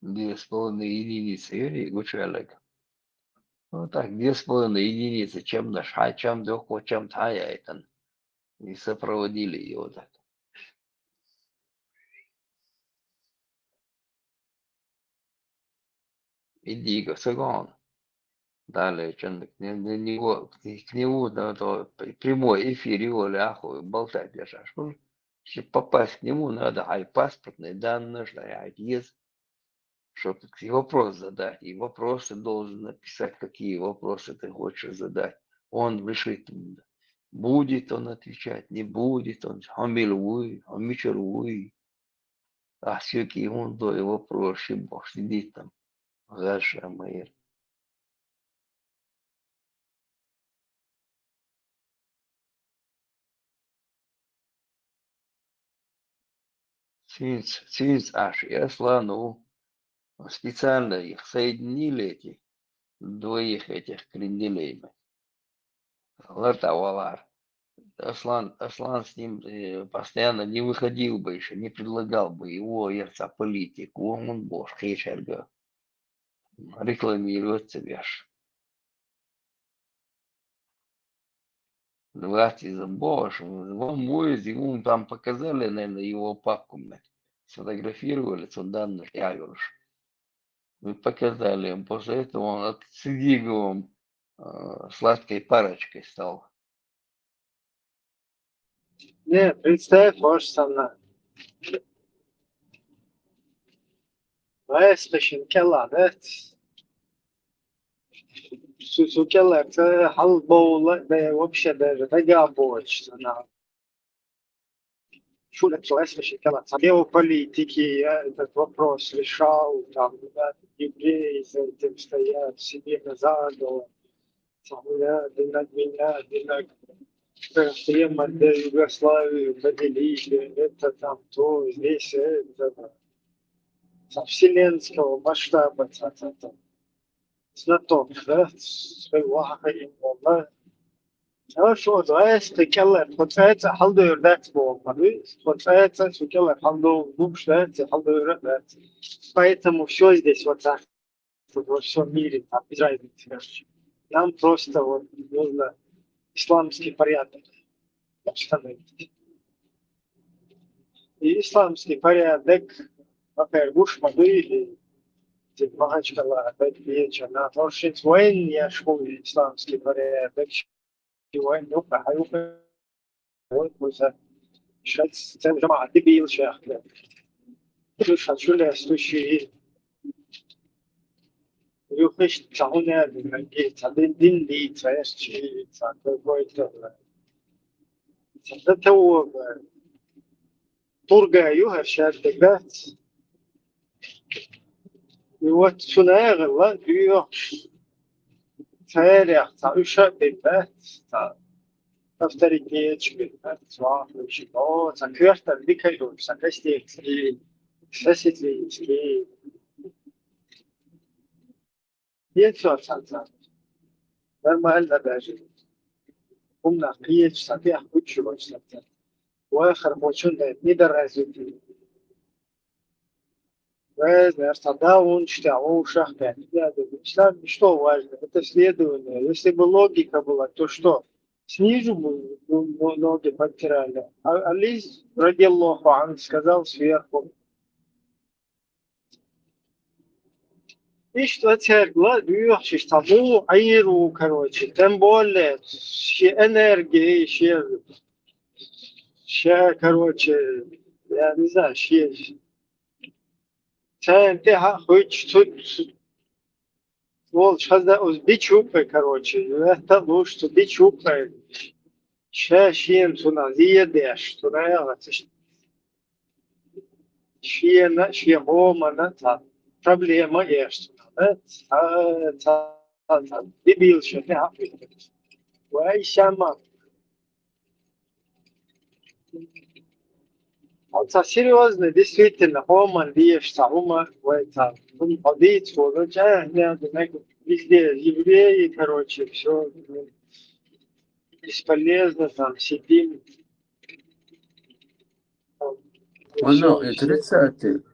Две с половиной единицы, Юрий Гучелек. Ну так, 2,5 единицы, чем наш, чем доху, чем таяйтан. И сопроводили его так. Иди, Гасагон. Далее, к нему, да, то прямой эфир его ляху болтать держишь. Чтобы попасть к нему, надо паспортные данные, что есть. чтобы и вопрос задать. И вопросы должен написать, какие вопросы ты хочешь задать. Он решит, будет он отвечать, не будет он. Хамилуй, хамичаруй. А все-таки он до его проще, бог сидит там. Гаша моя. Свинц аж я слону. Специально их соединили, эти двоих этих кренделей. Латавалар. Аслан с ним постоянно не выходил бы еще, не предлагал бы его, я политик, он бог, хейшерга. Рекламирует себя. 20 за боже, он моет, ему там показали, наверное, его папку, сфотографировали, что данных я говорю. Мы показали им, после этого он от Цидиговым сладкой парочкой стал. Не, представь, может, sana. Весташин келанет. Сукелет, халбола, да вообще даже догабоч, sana. Шулек Весташин келан. Геополитики я этот вопрос решал, там, да, евреи за этим стоят, себе назад, там, да, над меня, тема для Югославии поделили, это там то, здесь это. Со вселенского масштаба, знаток, да, своего да. Хорошо, это келлер, получается, халдур дать бог, получается, что келлер халдур, это халдур дать. Поэтому все здесь вот так, вот во всем мире, там, без разницы. Нам просто вот нужно исламский порядок установить. И исламский порядок, во-первых, буш модели, Махачкала, опять вечер, на торшить войн, я школе исламский порядок, войн, ну, прохаю, вот, муза, шать, цен жама, ты бил шахтля. Шачу лестущий, юхиш, цауня, дин ли, цвящий, какой-то, это у турга юхар шахтля, да, и вот сюда, ла, дюйо, царя, цауша, да, авторитетчик, свахнущий, о, закрыто, дикарю, сокостейский, сосетлинский. И все, нормально даже. Умно, пьешь, сопях, учиваешься. Уэхар, мочундает, недоразвитый. Знаешь, тогда он читал, о ушах, ислам, что важно, это следование. Если бы логика была, то что? Снизу бы ноги подтирали. А Али, радиаллаху ан, сказал сверху. И что теперь, дюхшиш, тому айру, короче, тем более, энергии, короче, я не знаю, ты хоть тут, вот, сейчас да, бичупай, короче, это лучше, что бичупай. Шин туна зиедеш, туна я шиена, шиемомана, проблема есть. Дебил, что ты хапишь. Вай сама. Вот серьезно, действительно, хоман вещь, ума, это, ходить, вот, везде евреи, короче, все бесполезно, там сидим. Оно и 30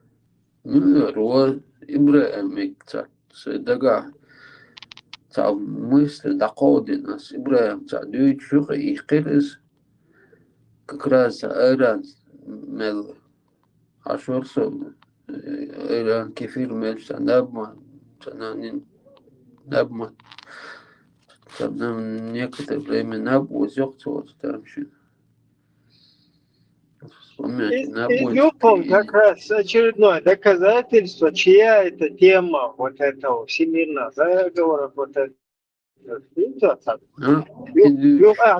руа Ибраимик дага мысли доходит нас Ибраим дают шуха и кирис как раз Иран мел ашурсу Иран кефир мел набма сананин набма там некоторое время набу зёгцу там Вспоминайте, на Изюмом обоих как раз очередное доказательство, чья это тема вот этого всемирного заговора, вот это. Видите, так?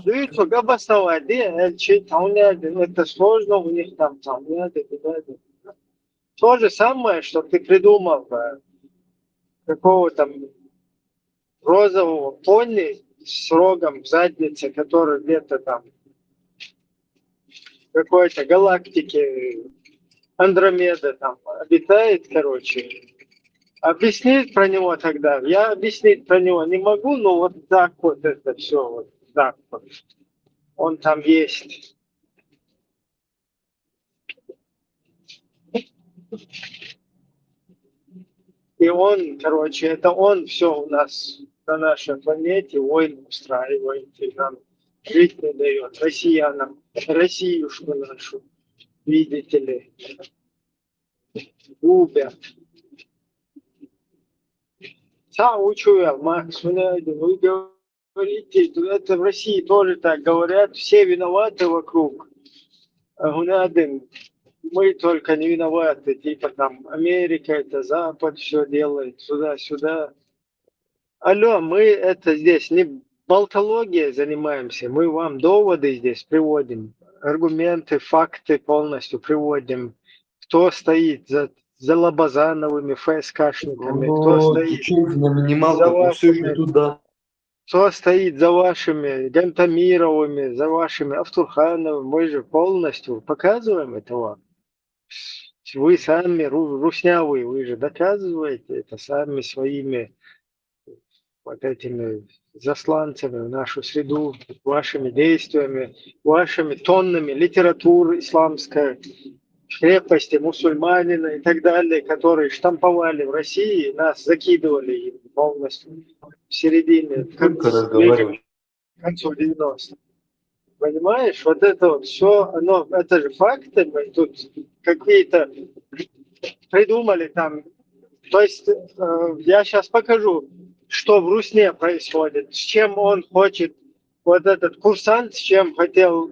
Дивіться, габасова, чи там это сложно у них там то же самое, что ты придумал какого-то розового пони с рогом в заднице, который где-то там в какой-то галактике Андромеда там обитает, короче. Объяснить про него тогда. Я объяснить про него не могу, но вот так вот это все, вот так вот. Он там есть. И он, короче, это он все у нас на нашей планете войны устраивает и нам жить не дает. Россиянам, Россиюшку нашу, видите ли, губят. Чуял, Макс, вы говорите, это в России тоже так говорят, все виноваты вокруг. Мы только не виноваты, типа там Америка, это Запад все делает, сюда-сюда. Алло, мы это здесь не болтологией занимаемся, мы вам доводы здесь приводим, аргументы, факты полностью приводим. Кто стоит за Лобазановыми ФСКшниками, кто стоит на минималках, за все еще вашими, туда. кто стоит за вашими Гантамировыми, за вашими Автурхановыми, мы же полностью показываем этого. Вы сами руснявые, вы же доказываете это сами своими вот этими засланцами в нашу среду, вашими действиями, вашими тоннами литературы исламской, крепости мусульманина и так далее, которые штамповали в России, нас закидывали им полностью в середине, Только ближе разговаривать. к концу 90-х. Понимаешь, вот это вот все, это же факты, мы тут какие-то придумали там. То есть я сейчас покажу, что в Русне происходит, с чем он хочет, вот этот курсант, с чем хотел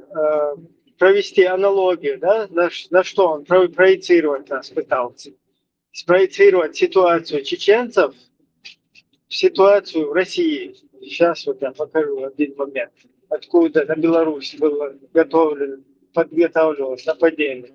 провести аналогию, да, на что он проецировать нас пытался. Спроецировать ситуацию чеченцев в ситуацию в России. Сейчас вот я покажу один момент, откуда на Беларусь было подготавливалось нападение.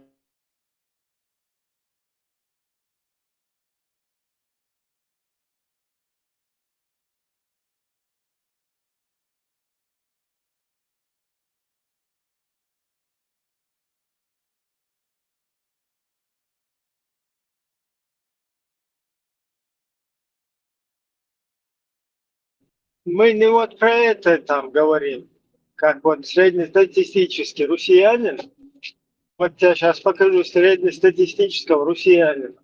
Мы не вот про это там говорим, как вот среднестатистический россиянин. Вот я сейчас покажу среднестатистического россиянина.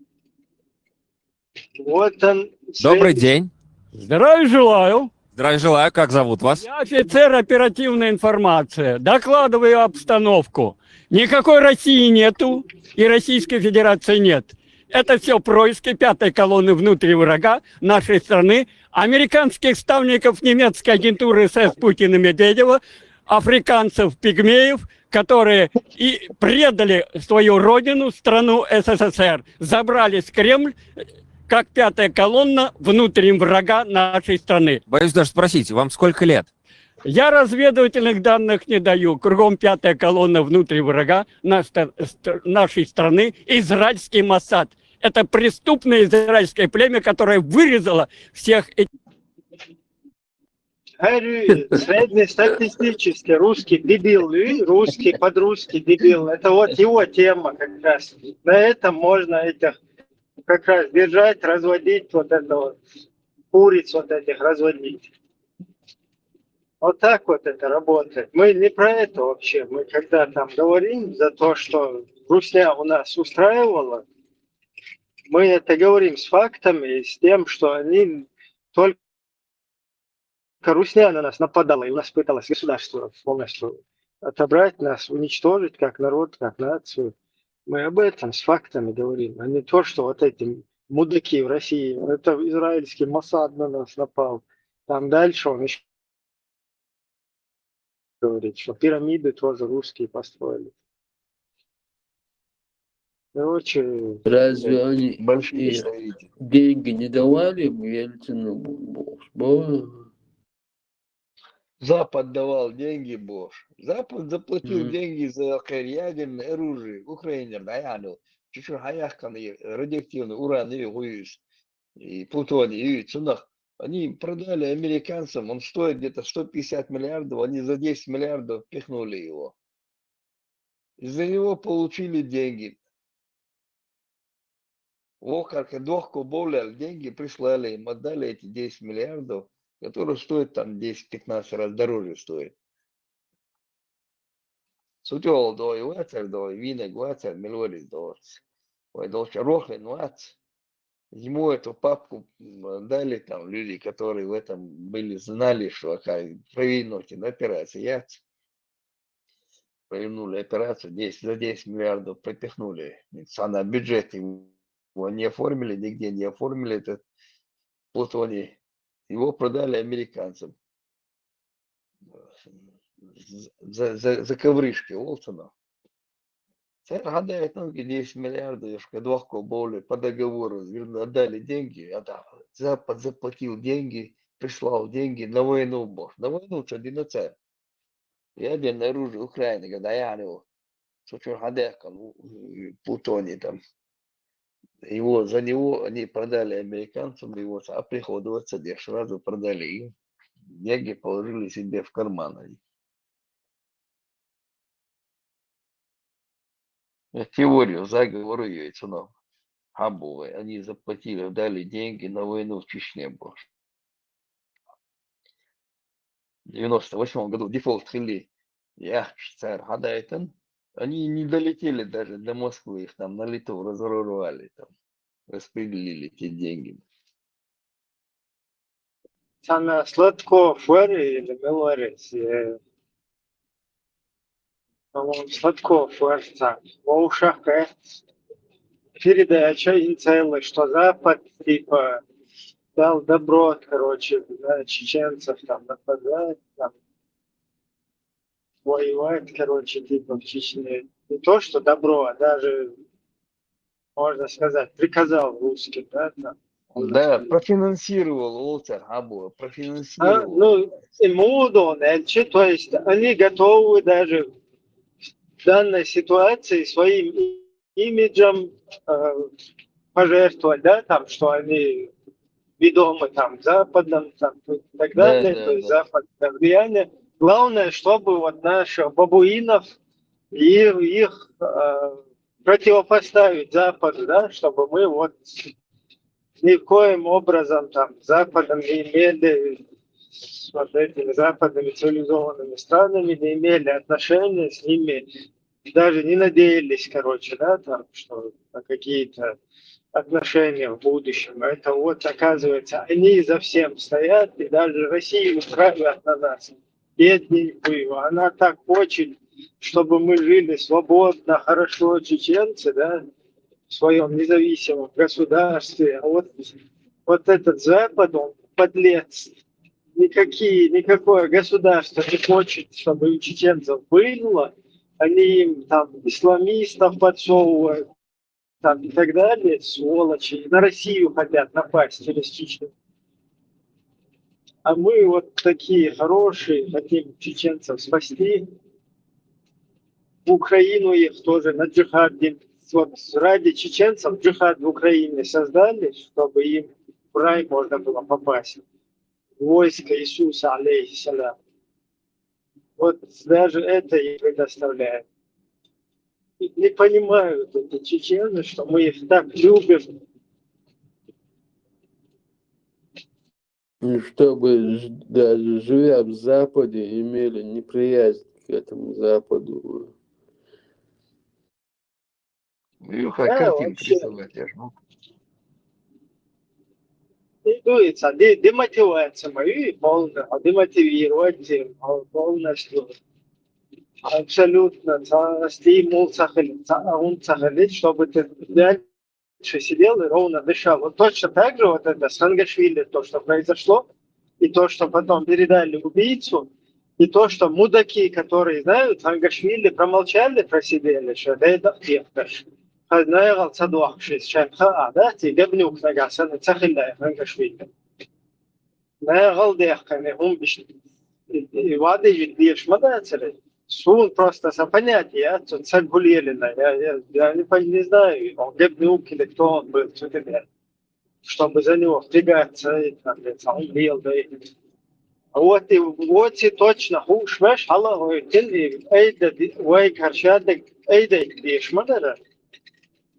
Вот он. Добрый день. Здравия желаю. Здравия желаю. Как зовут вас? Я офицер оперативной информации. Докладываю обстановку. Никакой России нету и Российской Федерации нет. Это все происки пятой колонны внутри врага нашей страны, американских ставников немецкой агентуры СС Путина Медведева, африканцев, пигмеев, которые и предали свою родину, страну СССР, забрались в Кремль, как пятая колонна внутри врага нашей страны. Боюсь даже спросить, вам сколько лет? Я разведывательных данных не даю. Кругом пятая колонна внутри врага нашей страны, израильский Моссад. Это преступное израильское племя, которое вырезало всех этих... Говорю, среднестатистический русский дебил, русский подрусский дебил. Это вот его тема как раз. На этом можно этих как раз держать, разводить вот это вот, куриц вот этих разводить. Вот так вот это работает. Мы не про это вообще. Мы когда там говорим за то, что русня у нас устраивала, мы это говорим с фактами, с тем, что они только русня на нас нападала, и у нас пыталось государство полностью отобрать нас, уничтожить как народ, как нацию. Мы об этом с фактами говорим, а не то, что вот эти мудаки в России, это израильский Моссад на нас напал. Там дальше он еще говорит, что пирамиды тоже русские построили. Очень Разве они Большие и советы. деньги не давали Ельцину? Запад давал деньги, Бош. Запад заплатил Мгм. деньги за ядерное оружие. Украине, да, я ну. Чуть-чуть хаяхкан и радиоактивный уран и гуис, и плутоний, и цунах. Они продали американцам, он стоит где-то 150 миллиардов, они за 10 миллиардов пихнули его. Из-за него получили деньги. Как дохку более деньги прислали, им отдали эти 10 миллиардов, которые стоят там 10-15 раз дороже стоит. Сутёл дой ватер дой, винег ватер, мелорис дой. Ой, долча рохлин вац. Ему эту папку дали там люди, которые в этом были, знали, что провернуть операцию. Я провернули операцию, 10, за 10 миллиардов пропихнули. А на бюджете его не оформили, нигде не оформили этот плутоний. Его продали американцам за ковришки Олсона. Це гадають, ну, 10 миллиардов, двох более по договору отдали деньги, Запад заплатил деньги, прислал деньги на войну, Бог. На войну, что не на це. Ядерное оружие Украины, когда я его, что гадака, плутоний там. Его, за него они продали американцам, его, а приходу сразу продали им. Деньги положили себе в карман. Теорию заговора Ельцина. Хабовой. Они заплатили, дали деньги на войну в Чечне. В 98 году дефолт хили. Я царь Гадайтен. Они не долетели даже до Москвы. Их там на лету разорвали. Там, распределили те деньги. Sana slatko fuori ili Melores. По-моему, сладко фуэрца. В ушах передача инцелы, что Запад типа дал добро, короче, да, чеченцев там нападать, там, воевать, короче, типа в Чечне. Не то, что добро, а даже, можно сказать, приказал русским, да, там. Да, профинансировал Олцер Хабо, А, профинансировал. ну, ему удобнее, то есть они готовы даже в данной ситуации своим имиджем пожертвовать, да, там, что они ведомы там Западом, там, и так Да, далее, то есть западное влияние. Главное, чтобы вот наших бабуинов и их противопоставить Западу, да, чтобы мы вот ни в коем образом там с Западом не имели, с вот этими западными цивилизованными странами, не имели отношения с ними, даже не надеялись, короче, да, там, что на какие-то отношения в будущем. Это вот, оказывается, они за всем стоят, и даже Россию устраивают на нас. Бедненькую. Она так хочет, чтобы мы жили свободно, хорошо, чеченцы, да, в своем независимом государстве. А вот этот Запад, он подлец. Никакое государство не хочет, чтобы у чеченцев было. Они им там исламистов подсовывают, там и так далее, сволочи. На Россию хотят напасть через Чечню. А мы вот такие хорошие, хотим чеченцев спасти. В Украину их тоже на джихад. Вот ради чеченцев джихад в Украине создали, чтобы им в рай можно было попасть. Войско Иисуса, алейхиссалям. Вот даже это им предоставляют. Не понимают эти чеченцы, что мы их так любим. И чтобы даже живя в Западе, имели неприязнь к этому Западу. Как Да, картинку вообще. рисовать, я ж мог. Идуется, демотивация мою полностью, демотивировать полностью. Абсолютно стимул сахалить, чтобы ты дальше сидел и ровно дышал. Вот точно так же вот это с Хангашвили, то, что произошло, и то, что потом передали убийцу, и то, что мудаки, которые знают, Хангашвили промолчали, просидели, что да это певкаш. نايغل صدوق شيء شايف عاداتي قبنوك نقاسن تخيل لا شوي نايغل ديخ كان هم بش وادي جديش ما ده ترى سون просто понятие تسجل لنا я не знаю он قبنوك электрон был чтобы за него втягаться и там он бил да вот и точно хуш веш хала هو تلي ايدا واي كرشادك ايدا ديش ما ده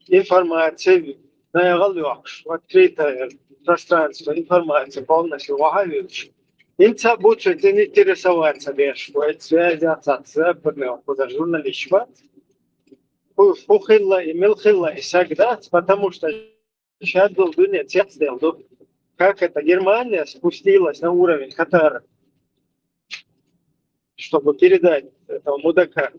информация наявилась в открытое пространство, информация полностью вагающая. Инца будет интересоваться лишь, будет связаться с западным, куда журналистом, фухилла и милхилла и сагдат, потому что сейчас был дуня текст сделал, как это Германия спустилась на уровень Катара, чтобы передать этого мудака.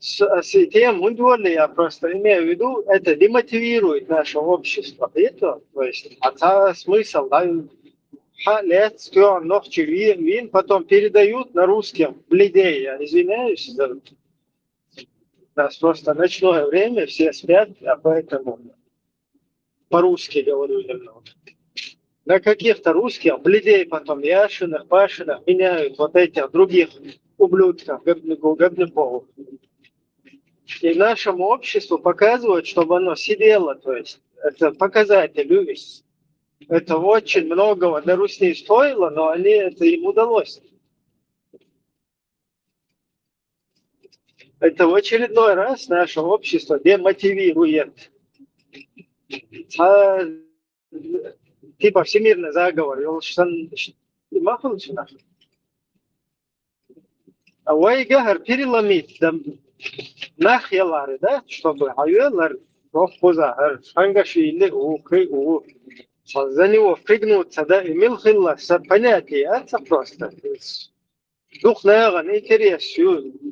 С тем ундуали я просто имею в виду, это демотивирует наше общество. Это, то есть, смысл, да, лет, ногти, вин, потом передают на русском бледей. Я извиняюсь, у нас просто ночное время, все спят, а поэтому по-русски говорю немного. На каких-то русских бледей потом Яшиных, Пашиных меняют вот этих других ублюдков, гобников. И нашему обществу показывают, чтобы оно сидело, то есть это показатель, это очень многого для Руси стоило, но это им удалось. Это в очередной раз наше общество демотивирует. Типа всемирный заговор. А вайгахар переломить нахьялары, да, чтобы аюлар рохпуза, хангашили, за него впрыгнуться, да, имел хилла, понятие, это просто. Дух, наверное, интерес,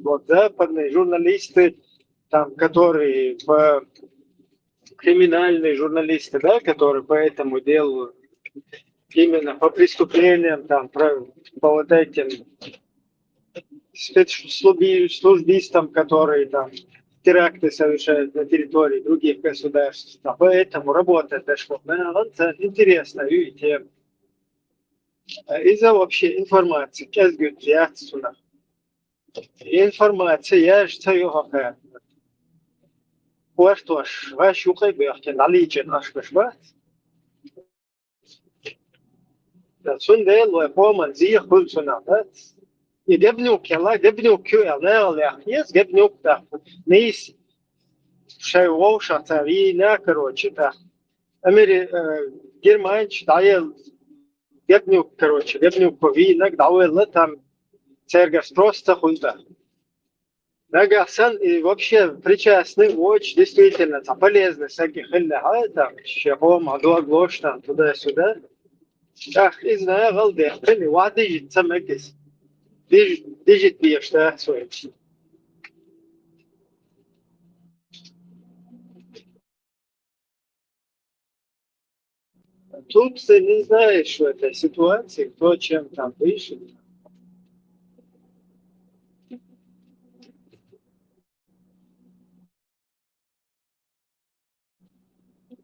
вот западные журналисты, там, которые криминальные журналисты, да, которые по этому делу, именно по преступлениям, там, по вот этим спецслужбистам, которые там теракты совершают на территории других государств. Поэтому работает дошло. Это интересно, видите. Из-за вообще информации. Информация, я же цаю какая. Уж ваш юкай бьёхте наличие наш бешбат. Да сундел, лепоман, зих, кульцунат. И гебнюк, я наверное, есть гебнюк, да, нейс, шайвол, шатарина, короче, да. Германч, да, гебнюк, короче, гебнюк повинок, да, там, цергас просто хунда. Нагасан и вообще причастны очень действительно там полезны всяких илля, там, щепом, адуа, глош, там, туда-сюда. Ах, и знаю, галде, и вады жить самекис. Дижит бьешь, да, свой. Тут ты не знаешь в этой ситуации, кто чем там пишет.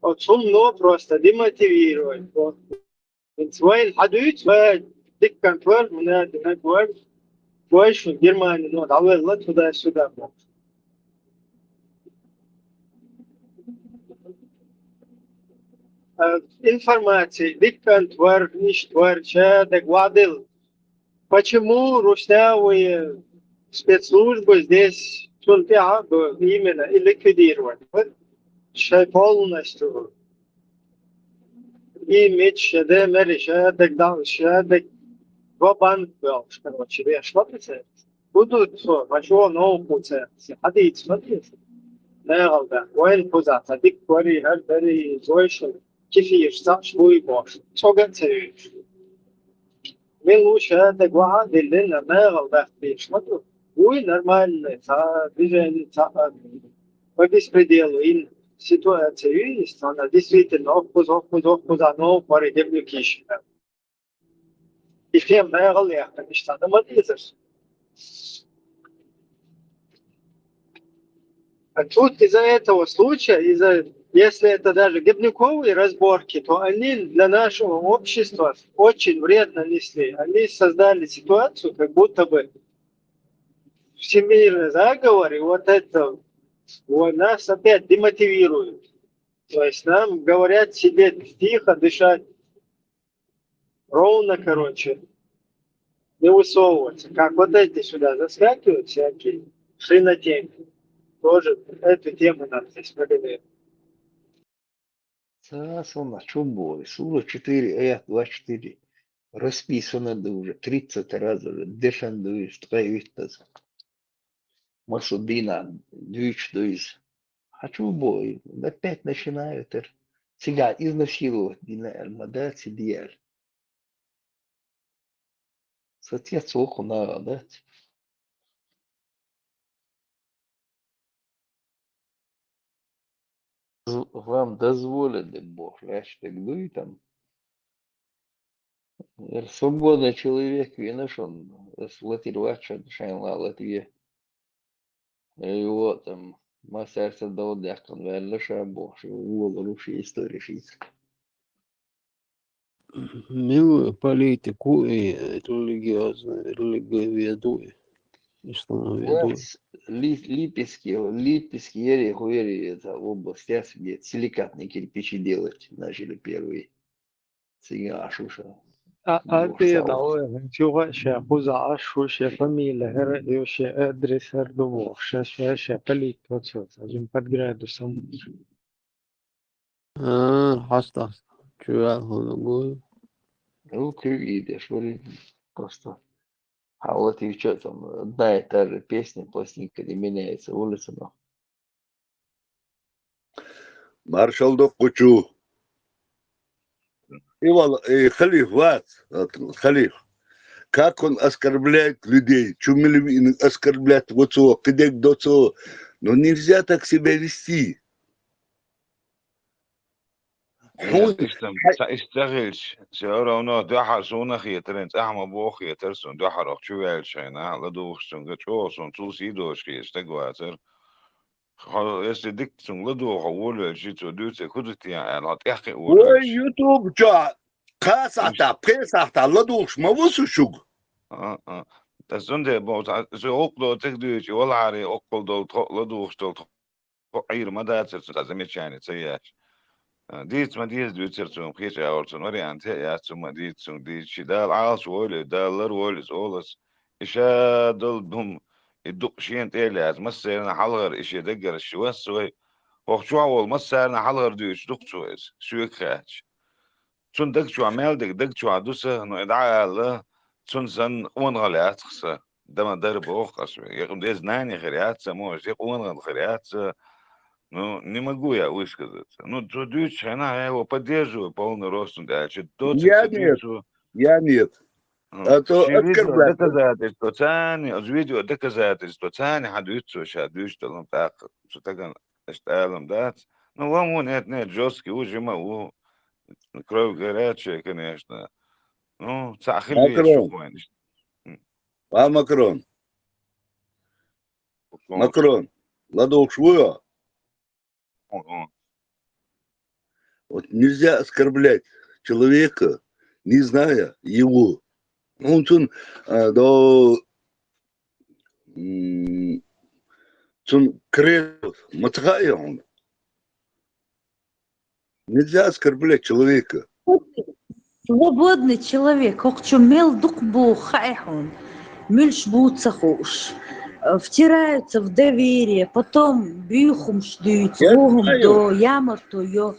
Вот сумно просто демотивировать. Вот. Свой حدود و دكتور من النتورك وش Германия, ну, давай туда-сюда. Информации, диктор, ништвар, чадок, вадил. Почему руснявые спецслужбы здесь именно и ликвидировать? Шай полностью. Имидж, шедемер, чадок, дан, чадок. Вабан был, короче, веш, смотрите. Будут что, почему нового Hadid, смотрите. Nerede? Oil pozata, dik kvori, her beri, zoyşun, kifir, saç, buy, boş. Çoğun seviyor. Мен шеде гуа диллина nerede? Bir смотрю. Буй нормальный, движение, по беспределу. И ситуация есть, она действительно опуз, оно порядебную кишь. И всем nerede? Конечно, это мотивируешь. А тут из-за этого случая, если это даже гибниковые разборки, то они для нашего общества очень вредно несли. Они создали ситуацию, как будто бы всемирный заговор, и вот это нас опять демотивирует. То есть нам говорят себе тихо дышать, ровно, короче, не высовываться. Как вот эти сюда заскакивают всякие, шинотехники. Тоже эту тему надо здесь проговорить. Сасона, чубой, Сура 4, аят 24. Расписано да уже 30 раз уже. Дешандуешь, троюсь. Масудина, двичдуешь. Хочу бой. Опять начинают. Сега изнасиловать динар, мадать сидиар. Сотец оху надо дать. Вам дозволено Бог, хэштег дуй там. Свободный человек, видишь, он слотировать, шайнла Латвия. Его там мастерство долдях, он верно Бог, что уволил лучшие истории шить. Милую политику и религиоведует. Исламоведует. Липецкие хуери, это область, где силикатные кирпичи делать начали первые. Сега Ашуша. أعطي دعوة شو شيء خوزة شو شيء فاميلة هر يو شيء أدرس هر دوم شيء بليت وصوت أجمع بدقراد وسام Хаста. Чувак, он Ну, ты видишь, просто. А вот и что там, одна и та же песня, пластинка не меняется, улица, но. Маршал Докучу. И халиф, халиф. Как он оскорбляет людей, чумели оскорблять вот so, кидек до so. Но нельзя так себя вести. استغلش سيارة ونا دحر سونا خيترنت أحمى بو خيترسون دحر أخشو شينا لدوخشون قتشوصون توسي دوشكي استقواتر خلاص ديكتون لدو حول شيتو دوتي كدت يعني هتحكي Ой, YouTube, чё? Касата, пресата, ладуш, мавусу шуг. تسونده بوت سو أقلو تكدوش ولا عاري أقل دول لدوخش دول عير مداتر تزميت يعني تسياش ديت ما ديت دوترتون خيش أورتون وريان تياتون ما ديتون ديت شدال عاص وولي دالر ووليس أولس إشا دول دم الدق شين تيلي مسيرنا حلغر إشي دقر الشواس سوي وخشوا أول مسيرنا حلغر دوش دق شويس شويك خاتش تون دق شو عمال دق شو عدوسة نو إدعاء الله تون سن قوان غليات خسا دما درب أوخ يقوم ديز ناني خريات سموش يقوان غل خريات Ну, не могу я высказаться. Ну, Дудич, она его поддерживает полный рост. Дальше, Я нет. А то оскорблять. доказательство цани, видео доказательство цани, хадуицу, шадуич, талам так, что так اشتغلهم дать. Ну, вам он нет, жесткий, уже могу. Кровь горячая, конечно. Ну, цахили еще хуйниш. А Макрон? Макрон, ладно швуя. Вот нельзя оскорблять человека, не зная его. Он до кредов матхая он. Нельзя оскорблять человека. Свободный человек, мел дукбу хайхун, мельш буцахуш, втираются в доверие, потом бюхум ждут, логом до ямарту ее.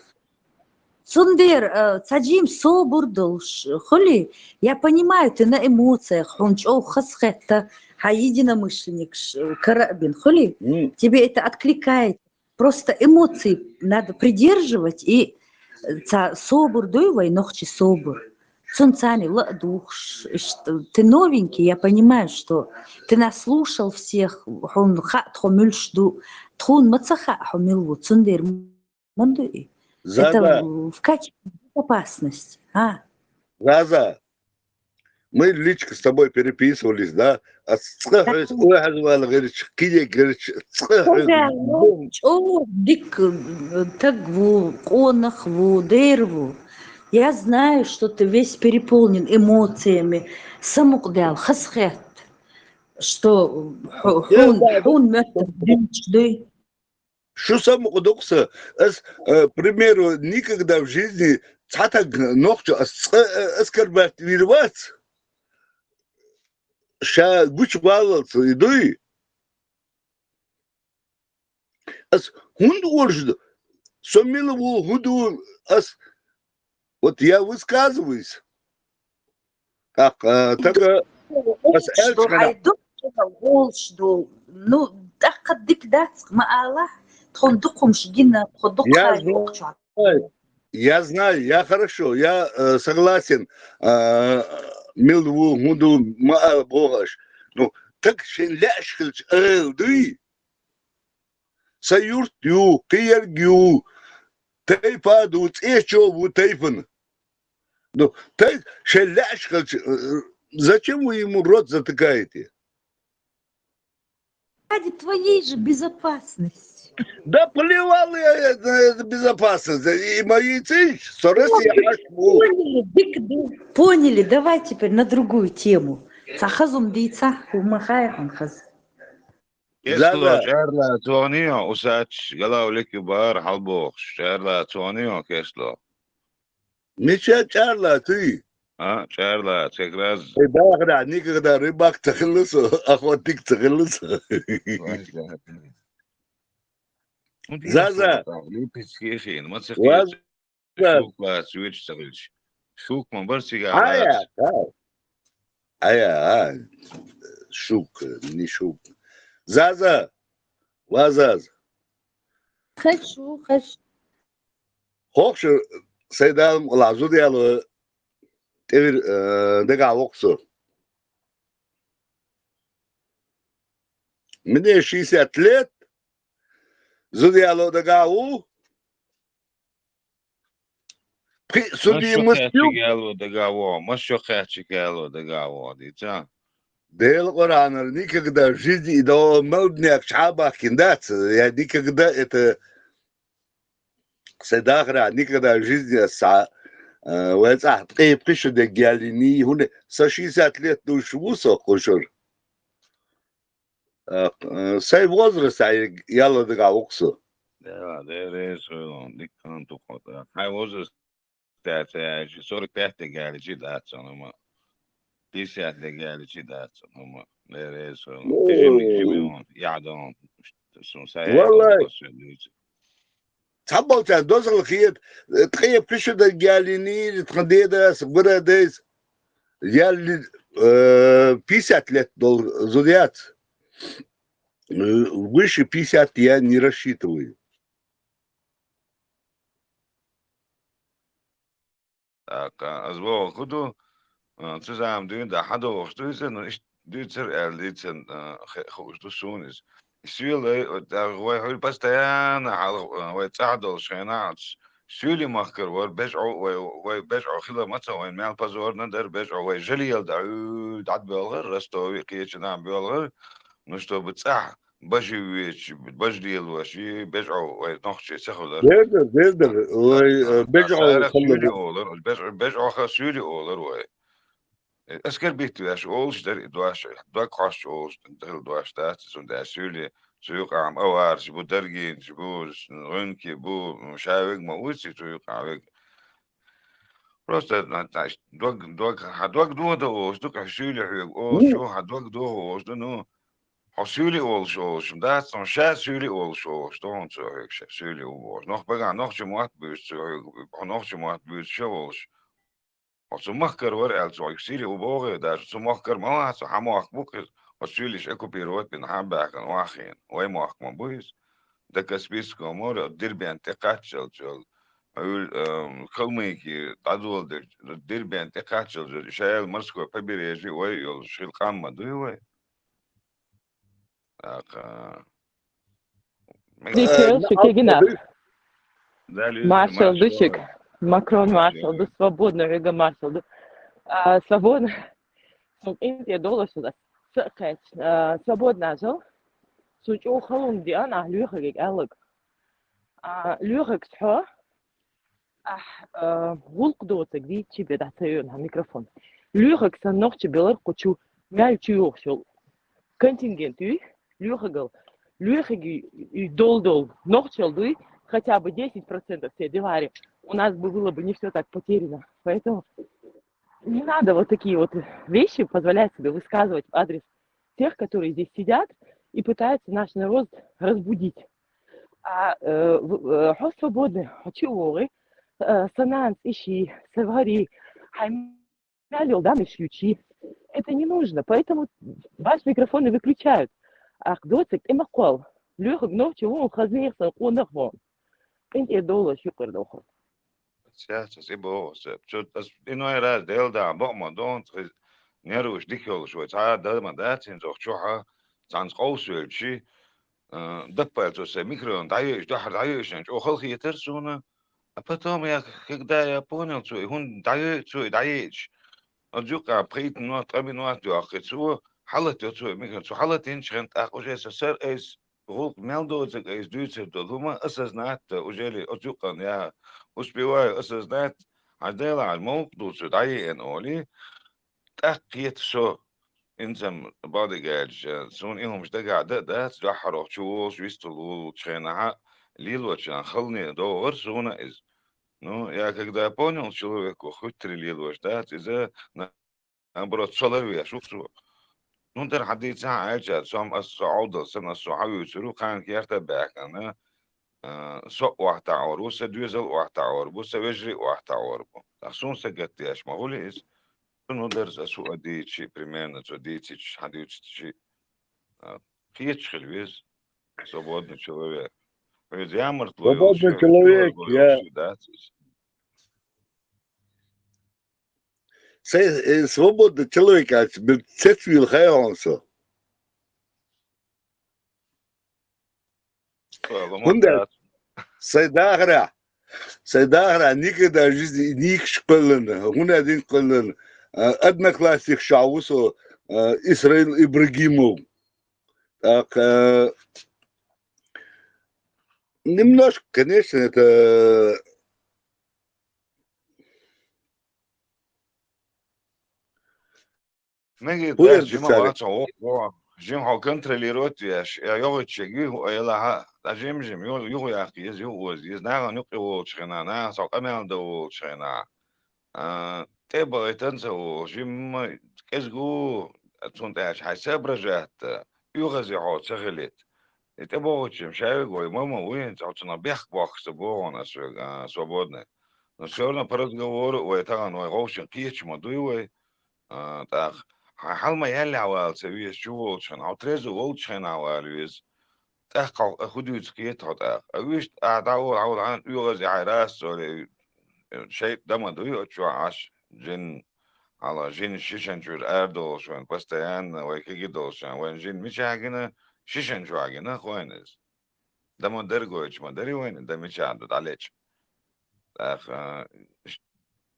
Сундер, цаджим собурдолш, холи, я понимаю, ты на эмоциях, хунч, о, хасхетта, а единомышленник, карабин, холи, тебе это откликает. Просто эмоции надо придерживать и собур дуйвай, нохчи собур. Цунцани, ладуш, ты новенький, я понимаю, что ты наслушал всех, хун хат хумюльшду, тхун мацаха хумилву, цундер мандуи. Это в качестве безопасности. Заза, Мы лично с тобой переписывались, да? А говорит, О, дик, тагву, конахву, дерву. Я знаю, что ты весь переполнен эмоциями. Самукдял, хасхет. Что хун мертв дичды. Что сам удокса? К примеру, никогда в жизни цатак ногчу оскорблять вирвать. Ша гуч балался и дуй. Ас хунду оржду. Сомилову хунду ас. Вот я высказываюсь. Как так ас Что айдук волшду. Ну, так дик дат маала. Тходукум шгина, тходук хай. Я знаю, я хорошо, я согласен. Милву хунду маал богаш. Ну, так шенляшхилч дуй. Саюртю, киергю, тайпаду, цечову тайфан. Ну, так шеляшкач, зачем вы ему рот затыкаете? Ради твоей же безопасности. Да плевал я на эту безопасность. И мои цели, что раз я ошибу. Поняли, давай теперь на другую тему. Сахазум дейца, умахайхан хаз. كيسلو شعرلا تونيو وساتش قالوا لك بار حلبوخ شعرلا تونيو كيسلو Меча чарла ты. شعرلا تكراز Рыбак, никогда рыбак тахлысы, охотник тахлысы. Заза. ليبس كيشين ما تسخيش Ваза. شوك لا سويتش تغلش شوك من برسي Ая, ая, шук, не шук. Заза, вазаз. Хочу. Хокши сайдам лазу диалу тевир дега оксу. Мне 60 лет. Зудиалу дегау. Суди мустю. Мощо хачи гало дегау, дитя. Дел Коранер никогда в жизни, до молдняк шабах киндац, я никогда это Сайдахра никогда в жизни вэца пишу де гялини хуне со 60 лет душвусо кошор. Сай возраст яла дега оксо. Да, дикан тухота. Хай возраст that 45 гали жидаться, но 50 гали жидаться, но there is يعدون والله تبغى دوزل خيط تخيل بيشو ده جاليني تخديدا صبرا دايز يالي 50 лет зодиат. Выше 50 я не рассчитываю. Так, азбо худу zusammen doen da hadden we gestuurd Duitser lieten goed doen is. Sule daar hoe постоянно hoe تعدل شينات سولي مخكر ور بجعو خلا متى وين مال بازور ندر بجعو جليل دعود عد بالغر رستو قيش نعم بالغر نشتو بتصح بجويش بجديل وشي بجعو نخشي سخو بيقدر بجعو بجعو خسولي اولر وي اسكر بيتواش اولش در دواش دواك خاش اولش دل دواش دات زون دا سولي سوق عم اوار شبو درجين شبو رنكي بو مشاوق موسي سوق عوق просто دوك هدوك دو دوش دوك حسولي او شو هدوك دوش دو حسولي اولش اولش دات سون شا سولي اولش اولش دون سو هيك سولي اولش nog بقى nog جمعات بيش nog جمعات بيش شولش Als een makker hoor, als ik zie hoe bogen, daar is een makker maar als hij mag boeken, als jullie is ekopieerd in Hamburg en Wachien, hoe mag man boeien? Dat is best gewoon, dat dirbijn te katchel, komen ik dat wil dat dirbijn te katchel, dus jij maar schoon papier je hoe je schil kan maar doen hoe. Маршал Дучик, Макрон маршал, да свободно, Рига маршал, да свободно. انت دولة سودا سقط свободна жил سوچ او خلون ديان لوخك الگ لوخك سحو غلق دوتك دي تشي ده تيون ميكروفون لوخك سنوخ بيلر قچو مال تشوخ شو контингент лёхагал лёхаги и дол ногчелдуй хотя бы 10% все девари у нас бы было бы не все так потеряно, поэтому не надо вот такие вот вещи позволять себе высказывать в адрес тех, которые здесь сидят и пытаются наш народ разбудить. Хо свободны, чего сананс ищи, савари, хамялил, да, ключи. Это не нужно, поэтому ваш микрофон и выключают. Ах, доцик, ты макол. Лёха, гнов, чего он хазмеется, он нахвон. Энти дола, шукар дохо. سياسة سيبو شو إنه يراز ديل دا بقى دون نيروش ديكيول شوي تعال ده ما ده تنزوخ شوحة تانس قوسول شي دبل تو سي ميكرون دايش دحر دايش شو خلق يترسونا أبتهم يا كدا يا بونل شوي هون دايش شوي دايش أجوكا بريت نوع تربي نوع دو أخذ حالة شوي ميكرون شو حالة إنشنت أخوش سر إيش غلط ميلدو زك إيش دوتر دو هما أساس نات أجلي أجوكا يا وسبيواي أساس نات عدالة على الموضوع شو داي إن أولي تأكيد شو إنزم بعض جالج سون إنهم مش دقع ده جحروا شو يستلو تشينها ليلو تشان خلني دور سونا إز ну я когда понял человеку хоть триллион ждать إذا نبرة صلوا يا شوف ну در حديث ساعة عجل سام الصعود سنة الصحابي يسرو كان كيرتبك أنا سوق واحد عور وسا دوزل واحد عور وسا وجري واحد عور أحسن سجتيش ما هو ليش ну درس أسوأ ديتشي примерно то дитич حديثي фиеч хельвез свободный человек ведь я мертвый Свободный человек, я... Свободный человек, а тебе цецвил хайонсо. Хунда, сайдагра никогда в жизни ник школен, он один школен, одноклассник Шаусо, Исраил Ибрагимов. Так, немножко, конечно, это... نجي ده جيم واقع جيم هو كنتروليروت ياش يا يوغ تشيغي يلا ها جيم يوغ يا اخي يو يز ناغ نوقي وشخنا نا سو امال دو شخنا تبا تنسو جيم كزغو تونت اش حساب رجعت يوغ زي هو شغلت تبا جيم شايغ وي ماما وين تعطنا بيخ بوخ سبونا свободно но все равно по разговору ой таган ой гоушин кич модуй так حال ما يلي عوال سويس شو وولشن أو تريزو وولشن عوالويز تحقق خدوش كيت هذا أويش أداول عود عن يوغزي عراس ولا شيء دم دوي شو عاش جن على جن شيشن جور أردو شو بس تيان ويكيد دوشان وين جن مش عجنا شيشن شو عجنا خوينز دم درجوش ما دري وين دم مش عدد عليش أخ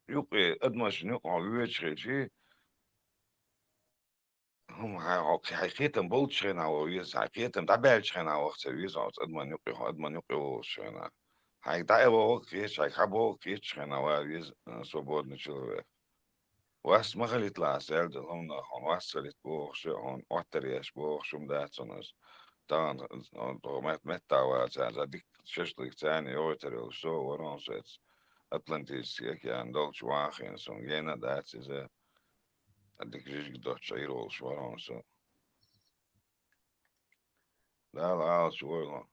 يوقي أدمش نوع ويش شيء هم حقيقة بولتشين أو يس حقيقة دبلتشين أو سويس أو أدمن يقي وشنا هاي دايبو كيش هاي خبو كيش شنا ويس свободный человек واس ما خليت لا سألت هم واس خليت بوخش هم أتريش بوخش مداتونس تان مت واسا ديك ششلك ثاني أوتري وشو ورانسيت أتلانتيس كان دولش واخين سون جينا داتس إذا أديك جيش دوتش أيرول شو ورانسو لا شو